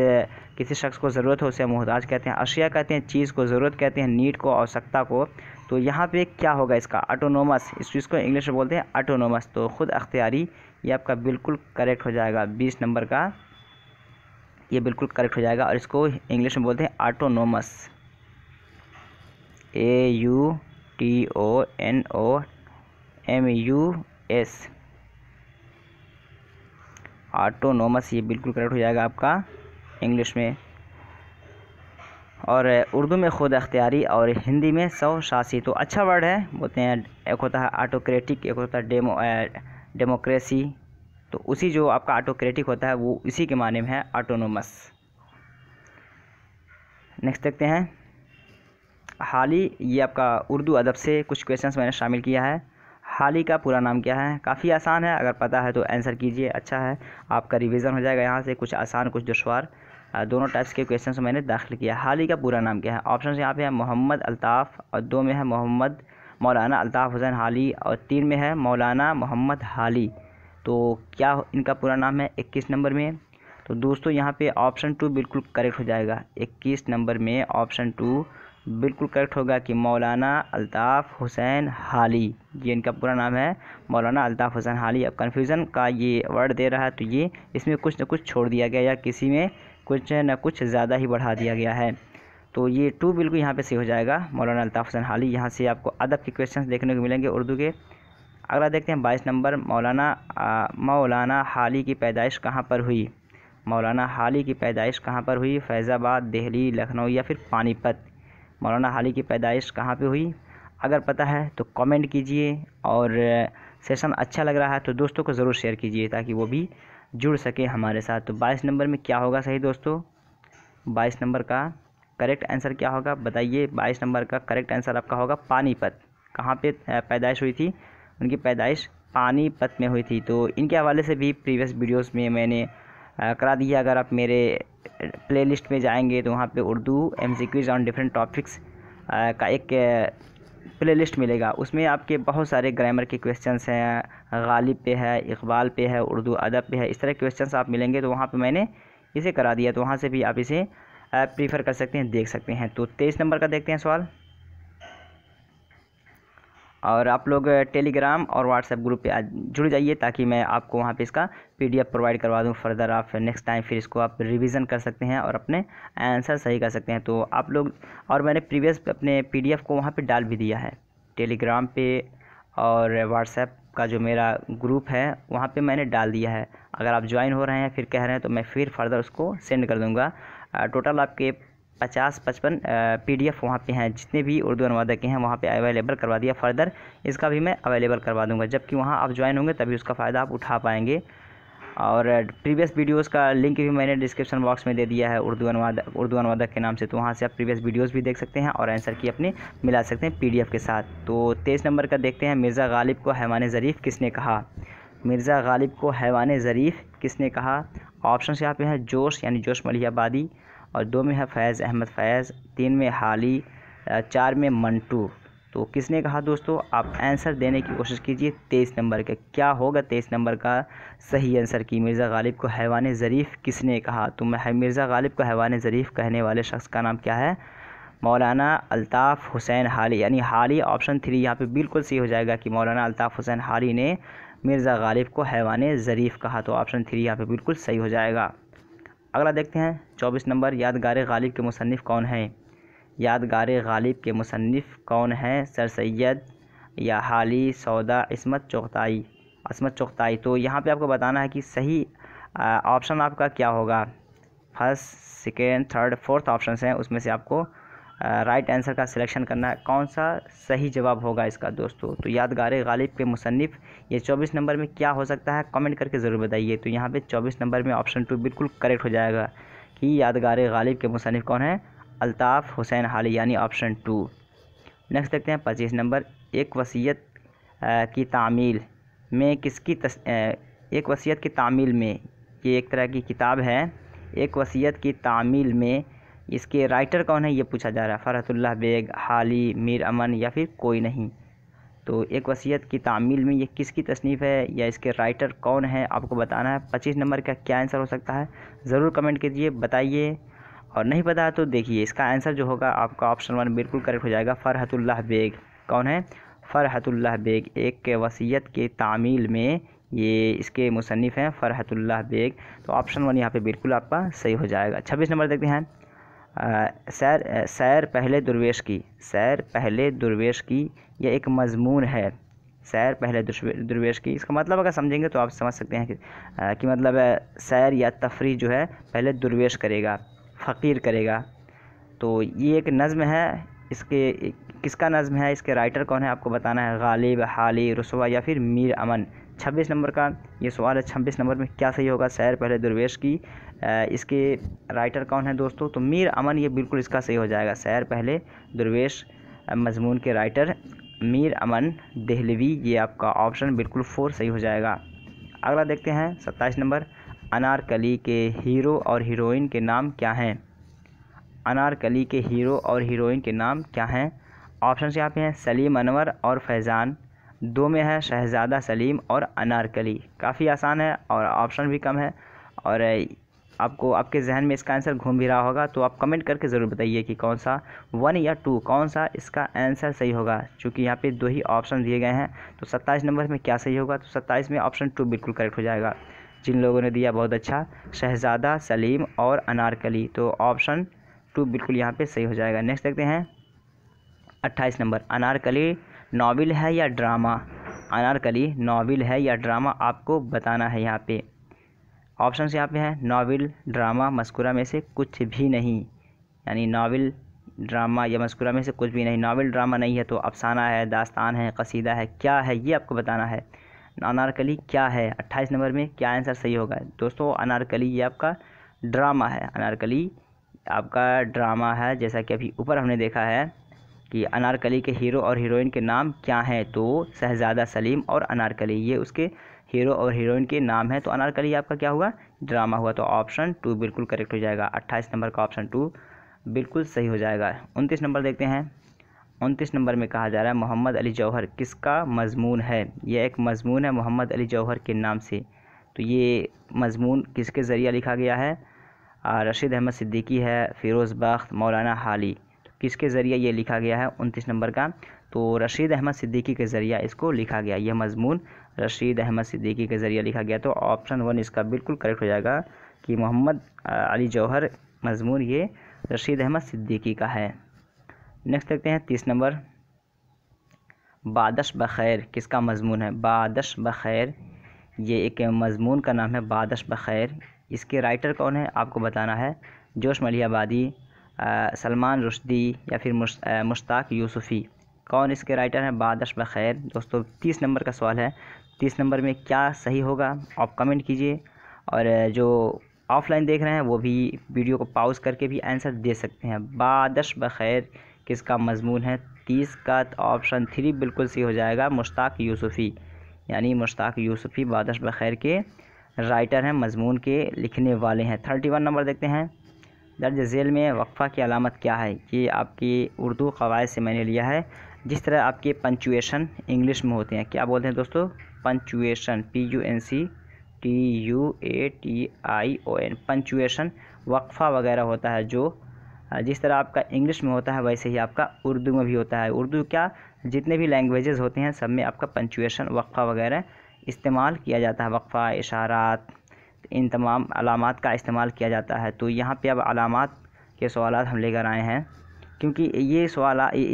किसी शख्स को ज़रूरत हो उसे मोहताज कहते हैं। अशिया कहते हैं चीज़ को, ज़रूरत कहते हैं नीड को, आवश्यकता को। तो यहाँ पे क्या होगा इसका? ऑटोनोमस। इस चीज़ को इंग्लिश में बोलते हैं ऑटोनोमस। तो खुद अख्तियारी ये आपका बिल्कुल करेक्ट हो जाएगा। 20 नंबर का ये बिल्कुल करेक्ट हो जाएगा, और इसको इंग्लिश में बोलते हैं ऑटोनोमस। AUTONOMUS, ऑटोनोमस ये बिल्कुल करेक्ट हो जाएगा आपका इंग्लिश में। और उर्दू में खुद अख्तियारी और हिंदी में स्वशासी। तो अच्छा वर्ड है, बोलते हैं एक होता है ऑटोक्रेटिक, एक होता है डेमोक्रेसी। तो उसी जो आपका ऑटोक्रेटिक होता है वो इसी के माने में है ऑटोनोमस। नेक्स्ट देखते हैं हाली। ये आपका उर्दू अदब से कुछ क्वेश्चंस मैंने शामिल किया है। हाली का पूरा नाम क्या है? काफ़ी आसान है, अगर पता है तो आंसर कीजिए। अच्छा है, आपका रिवीजन हो जाएगा यहाँ से। कुछ आसान कुछ दुश्वार दोनों टाइप्स के क्वेश्चंस मैंने दाखिल किया। हाली का पूरा नाम क्या है? ऑप्शन यहाँ पे है मोहम्मद अल्ताफ़, और 2 में है मौलाना अल्ताफ़ हुसैन हाली, और 3 में है मौलाना मोहम्मद हाली। तो क्या इनका पूरा नाम है 21 नंबर में? तो दोस्तों यहाँ पे ऑप्शन 2 बिल्कुल करेक्ट हो जाएगा। 21 नंबर में ऑप्शन 2 बिल्कुल करेक्ट होगा कि मौलाना अल्ताफ़ हुसैन हाली, ये इनका पूरा नाम है, मौलाना अल्ताफ़ हुसैन हाली। अब कन्फ्यूज़न का ये वर्ड दे रहा है तो ये इसमें कुछ न कुछ छोड़ दिया गया, या किसी में कुछ न कुछ ज़्यादा ही बढ़ा दिया गया है। तो ये 2 बिल्कुल यहाँ पे सही हो जाएगा, मौलाना अल्ताफ़ हुसैन हाली। यहाँ से आपको अदब के क्वेश्चंस देखने को मिलेंगे उर्दू के। अगला देखते हैं 22 नंबर। मौलाना हाली की पैदाइश कहाँ पर हुई? मौलाना हाली की पैदाइश कहाँ पर हुई? फैज़ाबाद, दिल्ली, लखनऊ या फिर पानीपत? मौलाना हाली की पैदाइश कहाँ पे हुई? अगर पता है तो कमेंट कीजिए, और सेशन अच्छा लग रहा है तो दोस्तों को ज़रूर शेयर कीजिए ताकि वो भी जुड़ सके हमारे साथ। तो 22 नंबर में क्या होगा सही दोस्तों? 22 नंबर का करेक्ट आंसर क्या होगा बताइए? 22 नंबर का करेक्ट आंसर आपका होगा पानीपत। कहाँ पे पैदाइश हुई थी? उनकी पैदाइश पानीपत में हुई थी। तो इनके हवाले से भी प्रीवियस वीडियोस में मैंने करा दिया। अगर आप मेरे प्लेलिस्ट में जाएंगे तो वहाँ पे Urdu MCQs on different topics का एक प्लेलिस्ट मिलेगा। उसमें आपके बहुत सारे ग्रामर के क्वेश्चंस हैं, गालिब पे है, इकबाल पे है, उर्दू अदब पे है, इस तरह क्वेश्चंस आप मिलेंगे। तो वहाँ पे मैंने इसे करा दिया, तो वहाँ से भी आप इसे प्रीफर कर सकते हैं, देख सकते हैं। तो 23 नंबर का देखते हैं सवाल। और आप लोग टेलीग्राम और व्हाट्सएप ग्रुप पे जुड़ जाइए ताकि मैं आपको वहाँ पे इसका PDF प्रोवाइड करवा दूँ। फर्दर आप नेक्स्ट टाइम फिर इसको आप रिवीजन कर सकते हैं और अपने आंसर सही कर सकते हैं। तो आप लोग, और मैंने प्रीवियस अपने PDF को वहाँ पे डाल भी दिया है टेलीग्राम पे, और व्हाट्सएप का जो मेरा ग्रुप है वहाँ पे मैंने डाल दिया है। अगर आप ज्वाइन हो रहे हैं फिर कह रहे हैं तो मैं फिर फर्दर उसको सेंड कर दूँगा। टोटल आपके 50-55 PDF वहाँ पे हैं, जितने भी उर्दू अनुवादक के हैं वहाँ पे अवेलेबल करवा दिया। फर्दर इसका भी मैं अवेलेबल करवा दूँगा, जबकि वहाँ आप ज्वाइन होंगे तभी उसका फ़ायदा आप उठा पाएंगे। और प्रीवियस वीडियोस का लिंक भी मैंने डिस्क्रिप्शन बॉक्स में दे दिया है उर्दू अनुवादक के नाम से। तो वहाँ से आप प्रीवियस वीडियोस भी देख सकते हैं और आंसर की अपने मिला सकते हैं PDF के साथ। तो 23 नंबर का देखते हैं। मिर्ज़ा गालिब को हैवान ज़रीफ़ किसने कहा? मिर्ज़ा गालिब को हैवान ज़रीफ़ किसने कहा? ऑप्शन यहाँ पे है जोश यानी जोश मलिहाबादी, और 2 में है फैज़ अहमद फैज़, 3 में हाली, 4 में मंटू। तो किसने कहा दोस्तों? आप आंसर देने की कोशिश कीजिए 23 नंबर का। क्या होगा 23 नंबर का सही आंसर? कि मिर्ज़ा गालिब को हैवान ज़रीफ़ किसने कहा? तो मिर्ज़ा गालिब को हैवान ज़रीफ़ कहने वाले शख्स का नाम क्या है? मौलाना अल्ताफ़ हुसैन हाली, यानी हाली ऑप्शन 3 यहाँ पे बिल्कुल सही हो जाएगा कि मौलाना अल्ताफ़ हुसैन हाली ने मिर्ज़ा गालिब को हैवान ज़रीफ़ कहा। तो ऑप्शन 3 यहाँ पे बिल्कुल सही हो जाएगा। अगला देखते हैं 24 नंबर, यादगार गालिब के मुसन्निफ़ कौन हैं? यादगार गालिब के मुसन्निफ़ कौन हैं? सर सैयद या हाली, सौदा, इस्मत चुग़ताई। तो यहाँ पे आपको बताना है कि सही ऑप्शन आपका क्या होगा। First, second, third, fourth option हैं, उसमें से आपको राइट आंसर का सिलेक्शन करना है। कौन सा सही जवाब होगा इसका दोस्तों? तो यादगार गालिब के मुसन्निफ़ ये 24 नंबर में क्या हो सकता है? कमेंट करके ज़रूर बताइए। तो यहाँ पे 24 नंबर में ऑप्शन 2 बिल्कुल करेक्ट हो जाएगा कि यादगार गालिब के मुसन्निफ़ कौन है? अल्ताफ़ हुसैन हाली, यानी ऑप्शन 2। नेक्स्ट देखते हैं 25 नंबर, एक वसीयत की तामील में किसकी एक वसीयत की तामील में, ये एक तरह की किताब है, एक वसीयत की तामील में इसके राइटर कौन है ये पूछा जा रहा है। फ़रहतुल्लाह बेग, हाली, मीर अमन या फिर कोई नहीं। तो एक वसीयत की तामील में ये किसकी तसनीफ़ है या इसके राइटर कौन है आपको बताना है। 25 नंबर का क्या आंसर हो सकता है ज़रूर कमेंट कीजिए, बताइए। और नहीं पता तो देखिए इसका आंसर जो होगा आपका ऑप्शन 1 बिल्कुल करेक्ट हो जाएगा, फ़रहतुल्लाह बेग। कौन है? फ़रहतुल्लाह बेग। एक वसीयत के तामील में ये इसके मुसन्निफ़ हैं फ़रहतुल्लाह बेग। तो ऑप्शन 1 यहाँ पे बिल्कुल आपका सही हो जाएगा। 26 नंबर देखते हैं, सैर पहले दुर्वेश की यह एक मज़मून है। सैर पहले दुर्वेश की, इसका मतलब अगर समझेंगे तो आप समझ सकते हैं कि मतलब सैर या तफरीह जो है पहले दुर्वेश करेगा, फ़कीर करेगा। तो ये एक नज़्म है, इसके किसका नज़्म है, इसके राइटर कौन है आपको बताना है। गालिब, हाली, रुसवा या फिर मीर अमन। 26 नंबर का ये सवाल है। 26 नंबर में क्या सही होगा? सैर पहले दुर्वेश की, इसके राइटर कौन है दोस्तों? तो मीर अमन, ये बिल्कुल इसका सही हो जाएगा। सैर पहले दुर्वेश मज़मून के राइटर मीर अमन देहलवी, ये आपका ऑप्शन बिल्कुल 4 सही हो जाएगा। अगला देखते हैं 27 नंबर, अनारकली के हीरो और हीरोइन के नाम क्या हैं? अनारकली के हीरो और हीरोइन के नाम क्या हैं? ऑप्शन यहाँ पे हैं सलीम अनवर और फैज़ान, 2 में है शहज़ादा सलीम और अनारकली। काफ़ी आसान है और ऑप्शन भी कम है, और आपको आपके जहन में इसका आंसर घूम भी रहा होगा। तो आप कमेंट करके ज़रूर बताइए कि कौन सा 1 या 2 कौन सा इसका आंसर सही होगा, क्योंकि यहाँ पे 2 ही ऑप्शन दिए गए हैं। तो 27 नंबर में क्या सही होगा? तो 27 में ऑप्शन 2 बिल्कुल करेक्ट हो जाएगा। जिन लोगों ने दिया बहुत अच्छा, शहज़ादा सलीम और अनारकली। तो ऑप्शन 2 बिल्कुल यहाँ पे सही हो जाएगा। नेक्स्ट देखते हैं 28 नंबर, अनारकली नावल है या ड्रामा? अनारकली नावल है या ड्रामा आपको बताना है। यहाँ पे ऑप्शन यहाँ पे है नावल, ड्रामा, मस्कुरा में से कुछ भी नहीं, यानी नावल, ड्रामा या मस्कुरा में से कुछ भी नहीं। नावल ड्रामा नहीं है तो अफसाना है, दास्तान है, कसीदा है, क्या है ये आपको बताना है। अनारकली क्या है? 28 नंबर में क्या आंसर सही होगा दोस्तों? अनारकली ये आपका ड्रामा है। अनारकली आपका ड्रामा है। जैसा कि अभी ऊपर हमने देखा है कि अनारकली के हीरो और हीरोइन के नाम क्या हैं, तो शहज़ादा सलीम और अनारकली, ये उसके हीरो और हीरोइन के नाम है। तो अनारकली आपका क्या हुआ? ड्रामा हुआ। तो ऑप्शन 2 बिल्कुल करेक्ट हो जाएगा। 28 नंबर का ऑप्शन 2 बिल्कुल सही हो जाएगा। 29 नंबर देखते हैं। 29 नंबर में कहा जा रहा है मोहम्मद अली जौहर किसका मज़मून है? यह एक मज़मून है मोहम्मद अली जौहर के नाम से। तो ये मज़मून किसके ज़रिए लिखा गया है? रशीद अहमद सिद्दीकी है, फ़िरोज़ बख्त, मौलाना हाली। तो किसके ज़रिए ये लिखा गया है 29 नंबर का? तो रशीद अहमद सिद्दीकी के ज़रिए इसको लिखा गया। यह मज़मून रशीद अहमद सिद्दीकी के ज़रिए लिखा गया। तो ऑप्शन 1 इसका बिल्कुल करेक्ट हो जाएगा कि मोहम्मद अली जौहर मज़मून ये रशीद अहमद सिद्दीकी का है। नेक्स्ट देखते हैं 30 नंबर, बादश बखैर किसका मज़मून है? बादश बखैर ये एक मज़मून का नाम है, बादश बखैर। इसके राइटर कौन है आपको बताना है। जोश मलिहाबादी, सलमान रुश्दी या फिर मुश्ताक यूसुफ़ी। कौन इसके राइटर हैं? बादश बखैर। दोस्तों 30 नंबर का सवाल है। 30 नंबर में क्या सही होगा आप कमेंट कीजिए, और जो ऑफलाइन देख रहे हैं वो भी वीडियो को पॉज करके भी आंसर दे सकते हैं। बादश बखैर किसका मज़मून है? 30 का ऑप्शन 3 बिल्कुल सही हो जाएगा, मुश्ताक यूसुफ़ी, यानी मुश्ताक यूसुफ़ी बादश बखैर के राइटर हैं, मज़मून के लिखने वाले हैं। 31 नंबर देखते हैं, दर्ज झेल में वक्फ़ा की अलामत क्या है? ये आपकी उर्दू क़वायद से मैंने लिया है। जिस तरह आपके पंचुएशन इंग्लिश में होते हैं, क्या बोलते हैं दोस्तों, पंचुएशन, PUNCTUATION, पंचुएशन, वक्फा वगैरह होता है जो जिस तरह आपका इंग्लिश में होता है वैसे ही आपका उर्दू में भी होता है। उर्दू क्या, जितने भी लैंग्वेजेस होते हैं सब में आपका पंचुएशन, वक्फा वगैरह इस्तेमाल किया जाता है। वक्फा, इशारात, इन तमाम अलामात का इस्तेमाल किया जाता है। तो यहाँ पे अब अलामात के सवालात हम लेकर आए हैं, क्योंकि ये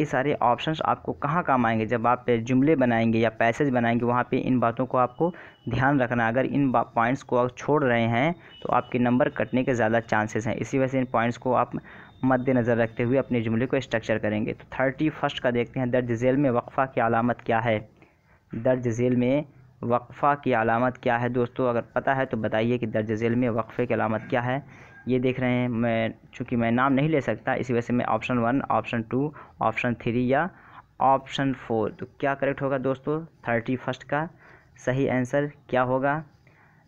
सारे ऑप्शंस आपको कहाँ काम आएंगे, जब आप जुमले बनाएंगे या पैसेज बनाएंगे, वहाँ पे इन बातों को आपको ध्यान रखना। अगर इन पॉइंट्स को आप छोड़ रहे हैं तो आपके नंबर कटने के ज़्यादा चांसेस हैं। इसी वजह से इन पॉइंट्स को आप मद्देनज़र रखते हुए अपने जुमले को स्ट्रक्चर करेंगे। तो 31 का देखते हैं, दर्ज झेल में वक्फ़ा की अलामत क्या है। दर्ज झेल में वक्फ़ा की अलामत क्या है दोस्तों, अगर पता है तो बताइए कि दर्ज झेल में वक्फ़े की अलामत क्या है। ये देख रहे हैं, चूँकि मैं नाम नहीं ले सकता इसी वजह से मैं ऑप्शन 1, ऑप्शन 2, ऑप्शन 3 या ऑप्शन 4, तो क्या करेक्ट होगा दोस्तों 31 का सही आंसर क्या होगा,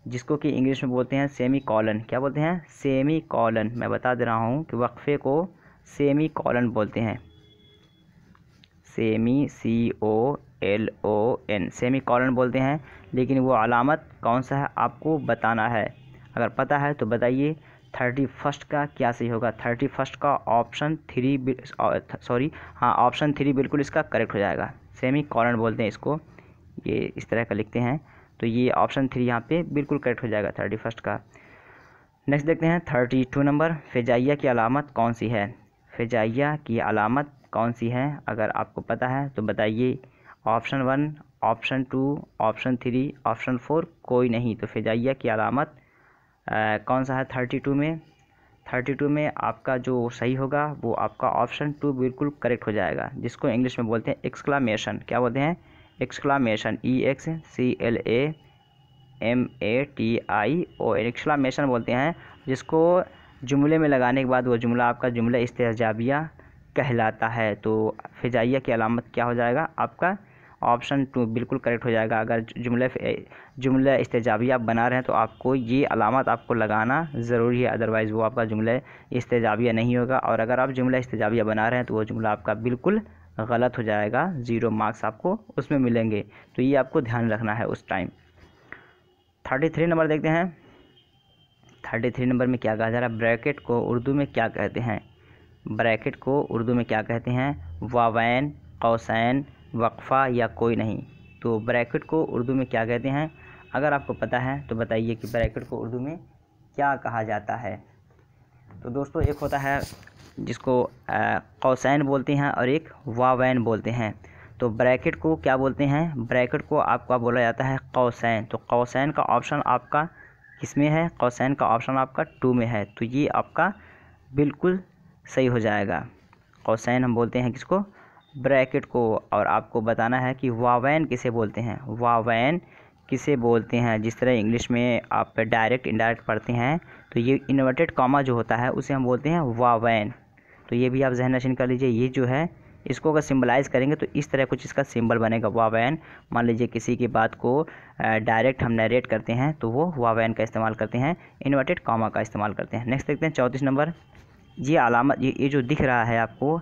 जिसको कि इंग्लिश में बोलते हैं सेमी कॉलन। क्या बोलते हैं, सेमी कॉलन। मैं बता दे रहा हूँ कि वक्फ़े को सेमी कॉलन बोलते हैं, सेमी COLON, सेमी कॉलन बोलते हैं। लेकिन वो अलामत कौन सा है आपको बताना है, अगर पता है तो बताइए 31 का क्या सही होगा। 31 का ऑप्शन 3 बिल्कुल इसका करेक्ट हो जाएगा। सेमी कॉलन बोलते हैं इसको, ये इस तरह का लिखते हैं, तो ये ऑप्शन 3 यहाँ पे बिल्कुल करेक्ट हो जाएगा 31 का। नेक्स्ट देखते हैं 32 नंबर, फ़िजाइया की अलामत कौन सी है। फ़िजाइया की अलामत कौन सी है, अगर आपको पता है तो बताइए। ऑप्शन 1, ऑप्शन 2, ऑप्शन 3, ऑप्शन 4, कोई नहीं। तो फ़िजाइया की अलामत कौन सा है 32 में। 32 में आपका जो सही होगा वो आपका ऑप्शन 2 बिल्कुल करेक्ट हो जाएगा, जिसको इंग्लिश में बोलते हैं एक्सक्लामेशन। क्या बोलते हैं, एक्सक्लामेशन, EXCLAMATION, एक्सक्लामेशन बोलते हैं, जिसको जुमले में लगाने के बाद वो जुमला आपका जुमला इस्तेजाबिया कहलाता है। तो फ़िजाइया की अलामत क्या हो जाएगा आपका ऑप्शन 2 बिल्कुल करेक्ट हो जाएगा। अगर जुमला इस्तेजाबिया आप बना रहे हैं तो आपको ये अलामत आपको लगाना ज़रूरी है, अदरवाइज़ वो आपका जुमला इस्तेजाबिया नहीं होगा। और अगर आप जुमला इस्तेजाबिया बना रहे हैं तो वो जुमला आपका बिल्कुल गलत हो जाएगा, 0 मार्क्स आपको उसमें मिलेंगे। तो ये आपको ध्यान रखना है उस टाइम। 33 नंबर देखते हैं। 33 नंबर में क्या कहा जा रहा है, ब्रैकेट को उर्दू में क्या कहते हैं। ब्रैकेट को उर्दू में क्या कहते हैं, वावैन, कौसैन, वक्फ़ा या कोई नहीं। तो ब्रैकेट को उर्दू में क्या कहते हैं, अगर आपको पता है तो बताइए कि ब्रैकेट को उर्दू में क्या कहा जाता है। तो दोस्तों एक होता है जिसको कौसैन बोलते हैं और एक वावैन बोलते हैं। तो ब्रैकेट को क्या बोलते हैं, ब्रैकेट को आपका बोला जाता है कौसैन। तो कौसैन का ऑप्शन आपका किसमें है, कौसैन का ऑप्शन आपका 2 में है। तो ये आपका बिल्कुल सही हो जाएगा। कौसैन हम बोलते हैं किसको, ब्रैकेट को। और आपको बताना है कि वावैन किसे बोलते हैं, वावैन किसे बोलते हैं। जिस तरह इंग्लिश में आप डायरेक्ट इनडायरेक्ट पढ़ते हैं तो ये इन्वर्टेड कॉमा जो होता है उसे हम बोलते हैं वावैन। तो ये भी आप जहन नशीन कर लीजिए। ये जो है इसको अगर सिंबलाइज़ करेंगे तो इस तरह कुछ इसका सिंबल बनेगा वावैन। मान लीजिए किसी की बात को डायरेक्ट हम नरेट करते हैं तो वो वावैन का इस्तेमाल करते हैं, इन्वर्टेड कॉमा का इस्तेमाल करते हैं। नेक्स्ट देखते हैं 34 नंबर। ये अलामत, ये जो दिख रहा है आपको,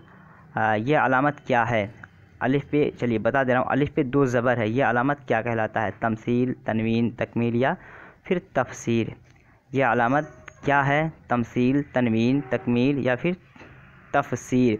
ये अलामत क्या है। अलिफ पे, चलिए बता दे रहा हूँ, अलिफ पे 2 ज़बर है, ये अलामत क्या कहलाता है, तमसील, तनवीन, तकमील या फिर तफसीर। ये अलामत क्या है, तमसील, तनवीन, तकमील या फिर तफसीर।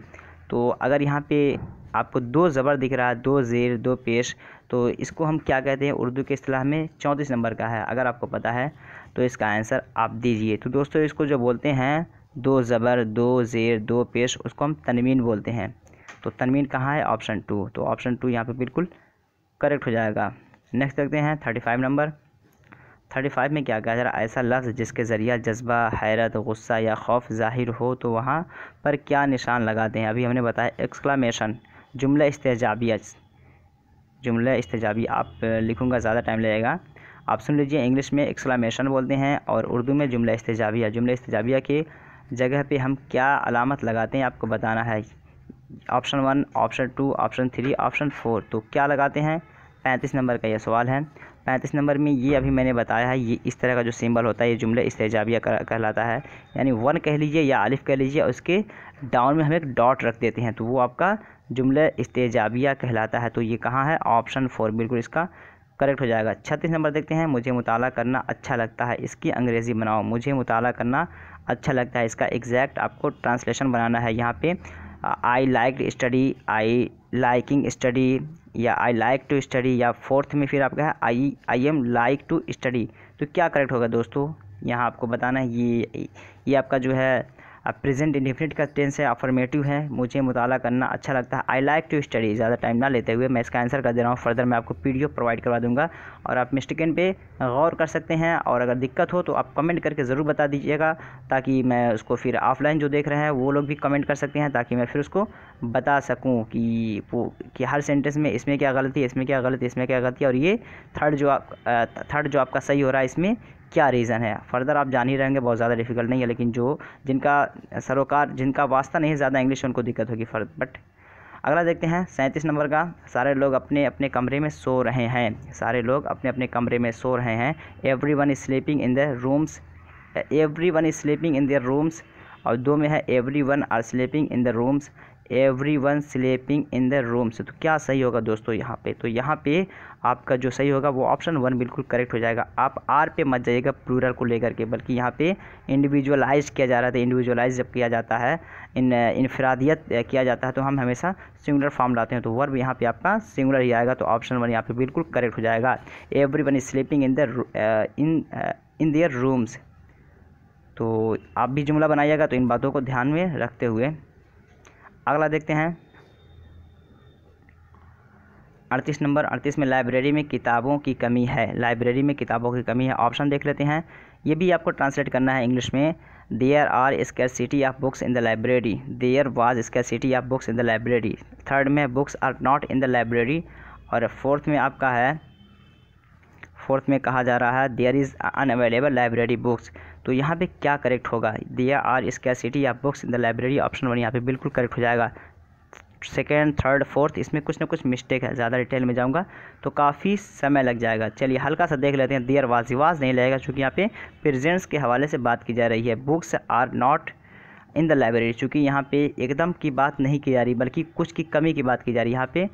तो अगर यहाँ पे आपको 2 ज़बर दिख रहा है, 2 ज़ेर, 2 पेश, तो इसको हम क्या कहते हैं उर्दू के इस्तिलाह में, 34 नंबर का है। अगर आपको पता है तो इसका आंसर आप दीजिए। तो दोस्तों इसको जो बोलते हैं 2 ज़बर, 2 ज़ेर, 2 पेश, उसको हम तनवीन बोलते हैं। तो तनवीन कहाँ है, ऑप्शन 2। तो ऑप्शन 2 यहाँ पे बिल्कुल करेक्ट हो जाएगा। नेक्स्ट देखते हैं 35 नंबर। 35 में क्या कहा जा रहा है, ऐसा लफ्ज़ जिसके ज़रिया जज्बा, हैरत, गुस्सा या खौफ ज़ाहिर हो तो वहाँ पर क्या निशान लगाते हैं। अभी हमने बताया एक्सक्लामेशन, जुमला इस्तेजाबिया। जुमला इस्तेजाबिया आप लिखूँगा ज़्यादा टाइम लगेगा, आप सुन लीजिए। इंग्लिश में एक्सक्लामेशन बोलते हैं और उर्दू में जुमला इस्तेजाबिया। जुमला इस्तेजाबिया के जगह पे हम क्या अलामत लगाते हैं आपको बताना है। Option 1, option 2, option 3, option 4। तो क्या लगाते हैं, 35 नंबर का यह सवाल है। 35 नंबर में ये अभी मैंने बताया है, ये इस तरह का जो सिंबल होता है ये जुमले इस्तेजाबिया कहलाता है, यानी 1 कह लीजिए या अलिफ कह लीजिए, उसके डाउन में हम एक डॉट रख देते हैं तो वो आपका जुमले इस्तेजाबिया कहलाता है। तो ये कहाँ है? ऑप्शन 4 बिल्कुल इसका करेक्ट हो जाएगा। 36 नंबर देखते हैं। मुझे मुताला करना अच्छा लगता है, इसकी अंग्रेज़ी बनाओ। मुझे मुताला करना अच्छा लगता है, इसका एग्जैक्ट आपको ट्रांसलेशन बनाना है। यहाँ पे I like study, I liking study, या आई लाइक टू स्टडी, या फोर्थ में फिर आपका है I am like to study. तो क्या करेक्ट होगा दोस्तों? यहाँ आपको बताना है ये आपका जो है प्रेजेंट इंडेफिनिट का टेंस है, अफर्मेटिव है। मुझे मुताला करना अच्छा लगता है, आई लाइक टू स्टडी। ज़्यादा टाइम ना लेते हुए मैं इसका आंसर कर दे रहा हूँ। फर्दर मैं आपको पीडीएफ प्रोवाइड करवा दूंगा और आप मिस्टेकन पे गौर कर सकते हैं, और अगर दिक्कत हो तो आप कमेंट करके ज़रूर बता दीजिएगा, ताकि मैं उसको फिर ऑफलाइन जो देख रहे हैं वो लोग भी कमेंट कर सकते हैं, ताकि मैं फिर उसको बता सकूँ कि हर सेंटेंस में इसमें क्या गलती है, इसमें क्या गलती है, इसमें क्या गलती है, और ये थर्ड जो आपका सही हो रहा है इसमें क्या रीज़न है। फर्दर आप जान ही रहेंगे, बहुत ज़्यादा डिफिकल्ट नहीं है, लेकिन जिनका सरोकार, जिनका वास्ता नहीं है ज़्यादा इंग्लिश, उनको दिक्कत होगी बट अगला देखते हैं 37 नंबर का। सारे लोग अपने अपने कमरे में सो रहे हैं, सारे लोग अपने अपने कमरे में सो रहे हैं। Everyone is sleeping in their rooms, everyone is sleeping in their rooms, और 2 में है everyone are sleeping in the rooms, everyone sleeping in the rooms. तो क्या सही होगा दोस्तों यहाँ पे? तो यहाँ पे आपका जो सही होगा वो ऑप्शन 1 बिल्कुल करेक्ट हो जाएगा। आप आर पे मत जाइएगा प्लूरल को लेकर के, बल्कि यहाँ पे इंडिविजुअलाइज किया जा रहा था। इंडिविजुअलाइज जब किया जाता है, इनफरादियत किया जाता है, तो हम हमेशा सिंगुलर फॉर्म लाते हैं, तो वर्ब यहाँ पे आपका सिंगुलर ही आएगा। तो ऑप्शन 1 यहाँ पे बिल्कुल करेक्ट हो जाएगा। Everyone is sleeping in their rooms. तो आप भी जुमला बनाइएगा तो इन बातों को ध्यान में रखते हुए। अगला देखते हैं 38 नंबर। 38 में लाइब्रेरी में किताबों की कमी है, लाइब्रेरी में किताबों की कमी है। ऑप्शन देख लेते हैं, ये भी आपको ट्रांसलेट करना है इंग्लिश में। There are scarcity of books in the library, there was scarcity of books in the library. Third में books are not in the library, और फोर्थ में आपका है, फोर्थ में कहा जा रहा है there is unavailable library books. तो यहाँ पे क्या करेक्ट होगा? There are scarcity of books in the library, option 1 यहाँ पे बिल्कुल करेक्ट हो जाएगा। सेकेंड, थर्ड, फोर्थ इसमें कुछ ना कुछ मिस्टेक है, ज़्यादा डिटेल में जाऊँगा तो काफ़ी समय लग जाएगा। चलिए हल्का सा देख लेते हैं। देयर वाज नहीं लगेगा, क्योंकि यहाँ पे प्रेजेंट्स के हवाले से बात की जा रही है। Books are not in the library, चूँकि यहाँ पे एकदम की बात नहीं की जा रही, बल्कि कुछ की कमी की बात की जा रही है। यहाँ पे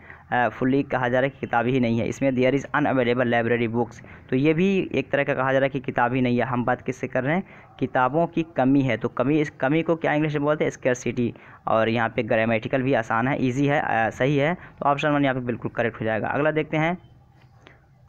फुल्ली कहा जा रहा है कि किताब ही नहीं है। इसमें there is unavailable library books, तो ये भी एक तरह का कहा जा रहा है कि किताब ही नहीं है। हम बात किससे कर रहे हैं? किताबों की कमी है। तो इस कमी को क्या इंग्लिश में बोलते हैं? स्कैरसिटी। और यहाँ पे ग्रामेटिकल भी आसान है, ईजी है, सही है। तो ऑप्शन 1 यहाँ पे बिल्कुल करेक्ट हो जाएगा। अगला देखते हैं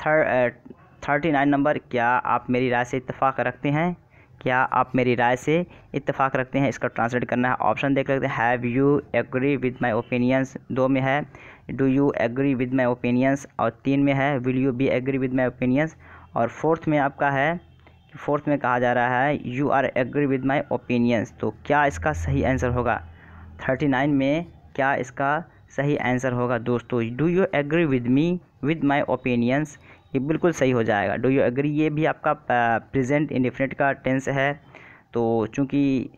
39 नंबर। क्या आप मेरी राय से इत्तेफाक रखते हैं? क्या आप मेरी राय से इत्तेफाक रखते हैं, इसका ट्रांसलेट करना है। ऑप्शन देख लेते हैं। Have you agree with my opinions, 2 में है do you agree with my opinions, और 3 में है will you be agree with my opinions, और फोर्थ में आपका है, फोर्थ में कहा जा रहा है you are agree with my opinions. तो क्या इसका सही आंसर होगा? 39 में क्या इसका सही आंसर होगा दोस्तों? Do you agree with me with my opinions, ये बिल्कुल सही हो जाएगा। डू यू एग्री ये भी आपका प्रेजेंट इंडेफिनिट का टेंस है, तो चूँकि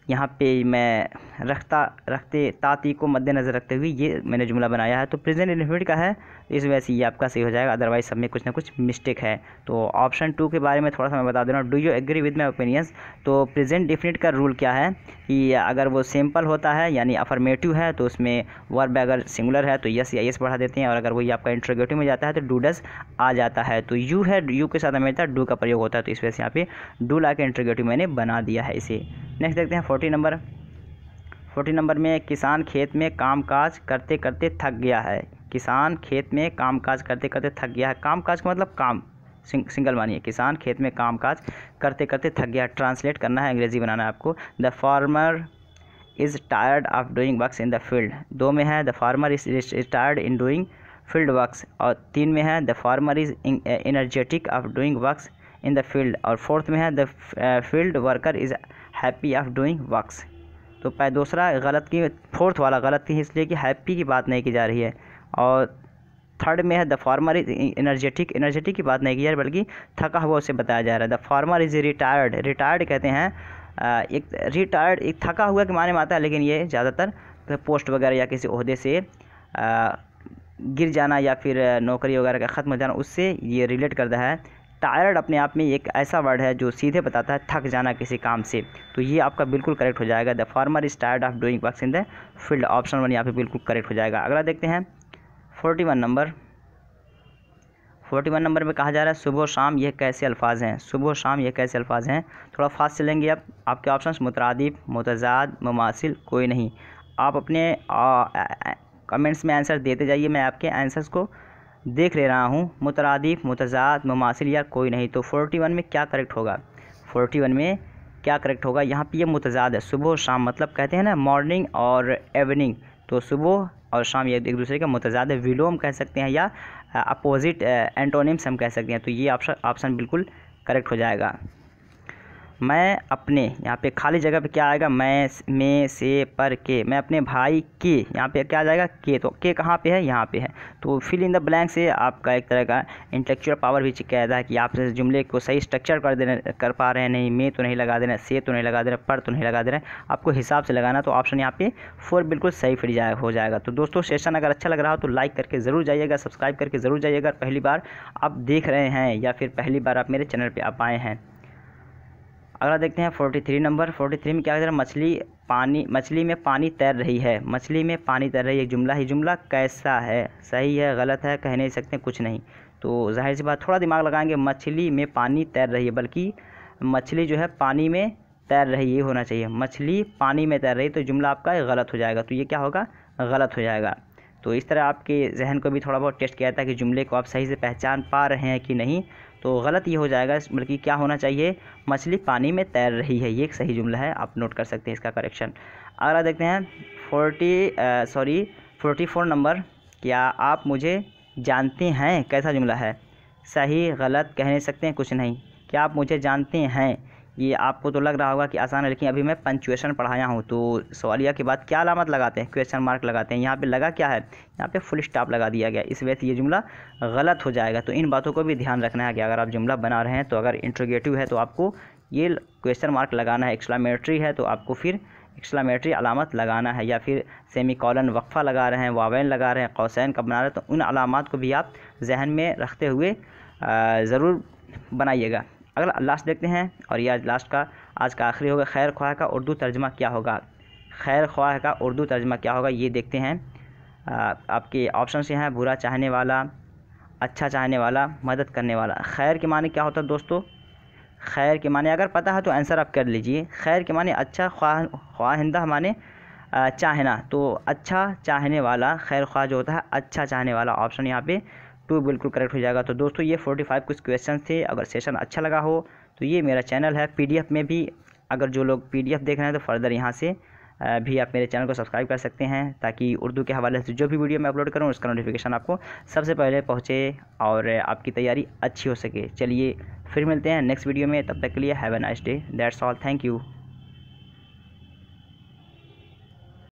यहाँ पे मैं रखते ताती को मद्देनज़र रखते हुए ये मैंने जुमला बनाया है, तो प्रेजेंट इंडेफिनिट का है, इस वजह से ये आपका सही हो जाएगा। अदरवाइज सब में कुछ ना कुछ मिस्टेक है। तो ऑप्शन 2 के बारे में थोड़ा सा मैं बता दे रहा हूँ। Do you agree with my opinions, तो प्रेजेंट डेफिनिट का रूल क्या है कि अगर वो सिंपल होता है यानी अफर्मेटिव है, तो उसमें वर्ब अगर सिंगुलर है तो यस या यस बढ़ा देते हैं, और अगर वही आपका इंट्रोगेटिव में जाता है तो डू डज आ जाता है। तो यू है, यू के साथ हमेशा डू का प्रयोग होता है, तो इस वजह से यहाँ पे डू ला के इंट्रोगेटिव मैंने बना दिया है इसे। नेक्स्ट देखते हैं 40 नंबर। 40 नंबर में किसान खेत में कामकाज करते करते थक गया है। किसान खेत में कामकाज करते करते थक गया है। कामकाज का मतलब काम, सिंगल मानिए। किसान खेत में कामकाज करते करते थक गया। ट्रांसलेट करना है, अंग्रेजी बनाना है आपको। The farmer is tired of doing works in the field, 2 में है the farmer is tired in doing field works, और 3 में है the farmer is energetic of doing works in the field, और फोर्थ में है the field worker is happy of doing works. तो दूसरा गलत की, फोर्थ वाला गलत की, इसलिए कि हैप्पी की बात नहीं की जा रही है। और थर्ड में है the farmer is energetic, energetic की बात नहीं की जा रही, बल्कि थका हुआ उसे बताया जा रहा है। The farmer is retired, retired कहते हैं एक रिटायर्ड, एक थका हुआ के माने में आता है, लेकिन ये ज़्यादातर पोस्ट वगैरह या किसी ओहदे से गिर जाना या फिर नौकरी वगैरह का ख़त्म हो जाना, उससे ये रिलेट करता है। टायर्ड अपने आप में एक ऐसा वर्ड है जो सीधे बताता है थक जाना किसी काम से, तो ये आपका बिल्कुल करेक्ट हो जाएगा। The farmer is tired of doing works in the field, option 1 यहाँ पे बिल्कुल करेक्ट हो जाएगा। अगला देखते हैं 41 नंबर। 41 नंबर में कहा जा रहा है सुबह शाम यह कैसे अल्फाज हैं। सुबह शाम यह कैसे अल्फाज हैं, थोड़ा फास्ट चलेंगे। अब आपके ऑप्शंस मुतरादिफ, मुतज़ाद, मुमासिल, कोई नहीं। आप अपने कमेंट्स में आंसर देते जाइए, मैं आपके आंसर्स को देख ले रहा हूँ। मुतरादिफ, मुतज़ाद, मुमासिल या कोई नहीं। तो 41 में क्या करेक्ट होगा, 41 में क्या करेक्ट होगा, यहाँ पे ये मुतज़ाद है। सुबह शाम मतलब कहते हैं ना मॉर्निंग और इवनिंग, तो सुबह और शाम ये एक दूसरे का मुतज़ाद है, विलोम कह सकते हैं या अपोजिट एंटोनिम्स हम कह सकते हैं। तो ये ऑप्शन बिल्कुल करेक्ट हो जाएगा। मैं अपने, यहाँ पे खाली जगह पे क्या आएगा, मैं, में, से, पर, के। मैं अपने भाई के, यहाँ पे क्या आ जाएगा, के। तो के कहाँ पे है, यहाँ पे है। तो फिल इन द ब्लैंक से आपका एक तरह का इंटेलेक्चुअल पावर भी कहता है कि आप जुमले को सही स्ट्रक्चर कर पा रहे हैं नहीं। में तो नहीं लगा देना, से तो नहीं लगा देना, पर तो नहीं लगा देना, आपको हिसाब से लगाना। तो ऑप्शन यहाँ पे 4 बिल्कुल सही फिर हो जाएगा। तो दोस्तों सेशन अगर अच्छा लग रहा हो तो लाइक करके ज़रूर जाइएगा, सब्सक्राइब करके ज़रूर जाइएगा। पहली बार आप देख रहे हैं या फिर पहली बार आप मेरे चैनल पर आप आए हैं। अगला देखते हैं 43 नंबर। 43 में क्या कह रहा है, मछली में पानी तैर रही है। मछली में पानी तैर रही है, जुमला ही जुमला कैसा है, सही है, गलत है, कह नहीं सकते, कुछ नहीं। तो जाहिर सी बात थोड़ा दिमाग लगाएंगे, मछली में पानी तैर रही है, बल्कि मछली जो है पानी में तैर रही, ये होना चाहिए। मछली पानी में तैर रही, तो जुमला आपका गलत हो जाएगा। तो ये क्या होगा, गलत हो जाएगा। तो इस तरह आपके जहन को भी थोड़ा बहुत टेस्ट किया था कि जुमले को आप सही से पहचान पा रहे हैं कि नहीं। तो गलत ये हो जाएगा, बल्कि क्या होना चाहिए, मछली पानी में तैर रही है, ये एक सही जुमला है, आप नोट कर सकते हैं इसका करेक्शन। अगला देखते हैं 44 नंबर। क्या आप मुझे जानते हैं, कैसा जुमला है, सही, गलत, कह नहीं सकते हैं, कुछ नहीं। क्या आप मुझे जानते हैं, ये आपको तो लग रहा होगा कि आसान है, लेकिन अभी मैं पंक्चुएशन पढ़ाया हूँ। तो सवालिया के बाद क्या अलामत लगाते हैं, क्वेश्चन मार्क लगाते हैं। यहाँ पे लगा क्या है, यहाँ पे फुल स्टॉप लगा दिया गया, इस वजह से ये जुमला गलत हो जाएगा। तो इन बातों को भी ध्यान रखना है कि अगर आप जुमला बना रहे हैं तो अगर इंट्रोगेटिव है तो आपको ये क्वेश्चन मार्क लगाना है, एक्सक्लेमेटरी है तो आपको फिर एक्सक्लेमेटरी अलामत लगाना है, या फिर सेमीकोलन वक्फा लगा रहे हैं, वावेन लगा रहे हैं, कौसैन का बना रहे हैं, तो उन अलामात को भी आप जहन में रखते हुए ज़रूर बनाइएगा। अगला लास्ट देखते हैं, और ये लास्ट का आज का आखिरी होगा। खैर ख्वाह का उर्दू तर्जमा क्या होगा, खैर ख्वाह का उर्दू तर्जमा क्या होगा, ये देखते हैं। आपके ऑप्शन से हैं, बुरा चाहने वाला, अच्छा चाहने वाला, मदद करने वाला। खैर के माने क्या होता है दोस्तों, खैर के माने अगर पता है तो आंसर आप कर लीजिए। खैर के माने अच्छा, ख्वाहिंदा माने चाहना, तो अच्छा चाहने वाला, खैर ख्वाह जो होता है अच्छा चाहने वाला। ऑप्शन यहाँ पे 2 बिल्कुल करेक्ट हो जाएगा। तो दोस्तों ये 45 कुछ क्वेश्चन थे। अगर सेशन अच्छा लगा हो तो ये मेरा चैनल है, PDF में भी अगर जो लोग PDF देख रहे हैं तो फर्दर यहाँ से भी आप मेरे चैनल को सब्सक्राइब कर सकते हैं, ताकि उर्दू के हवाले से जो भी वीडियो मैं अपलोड करूँ उसका नोटिफिकेशन आपको सबसे पहले पहुँचे और आपकी तैयारी अच्छी हो सके। चलिए फिर मिलते हैं नेक्स्ट वीडियो में, तब तक के लिए have a nice day, that's all, thank you.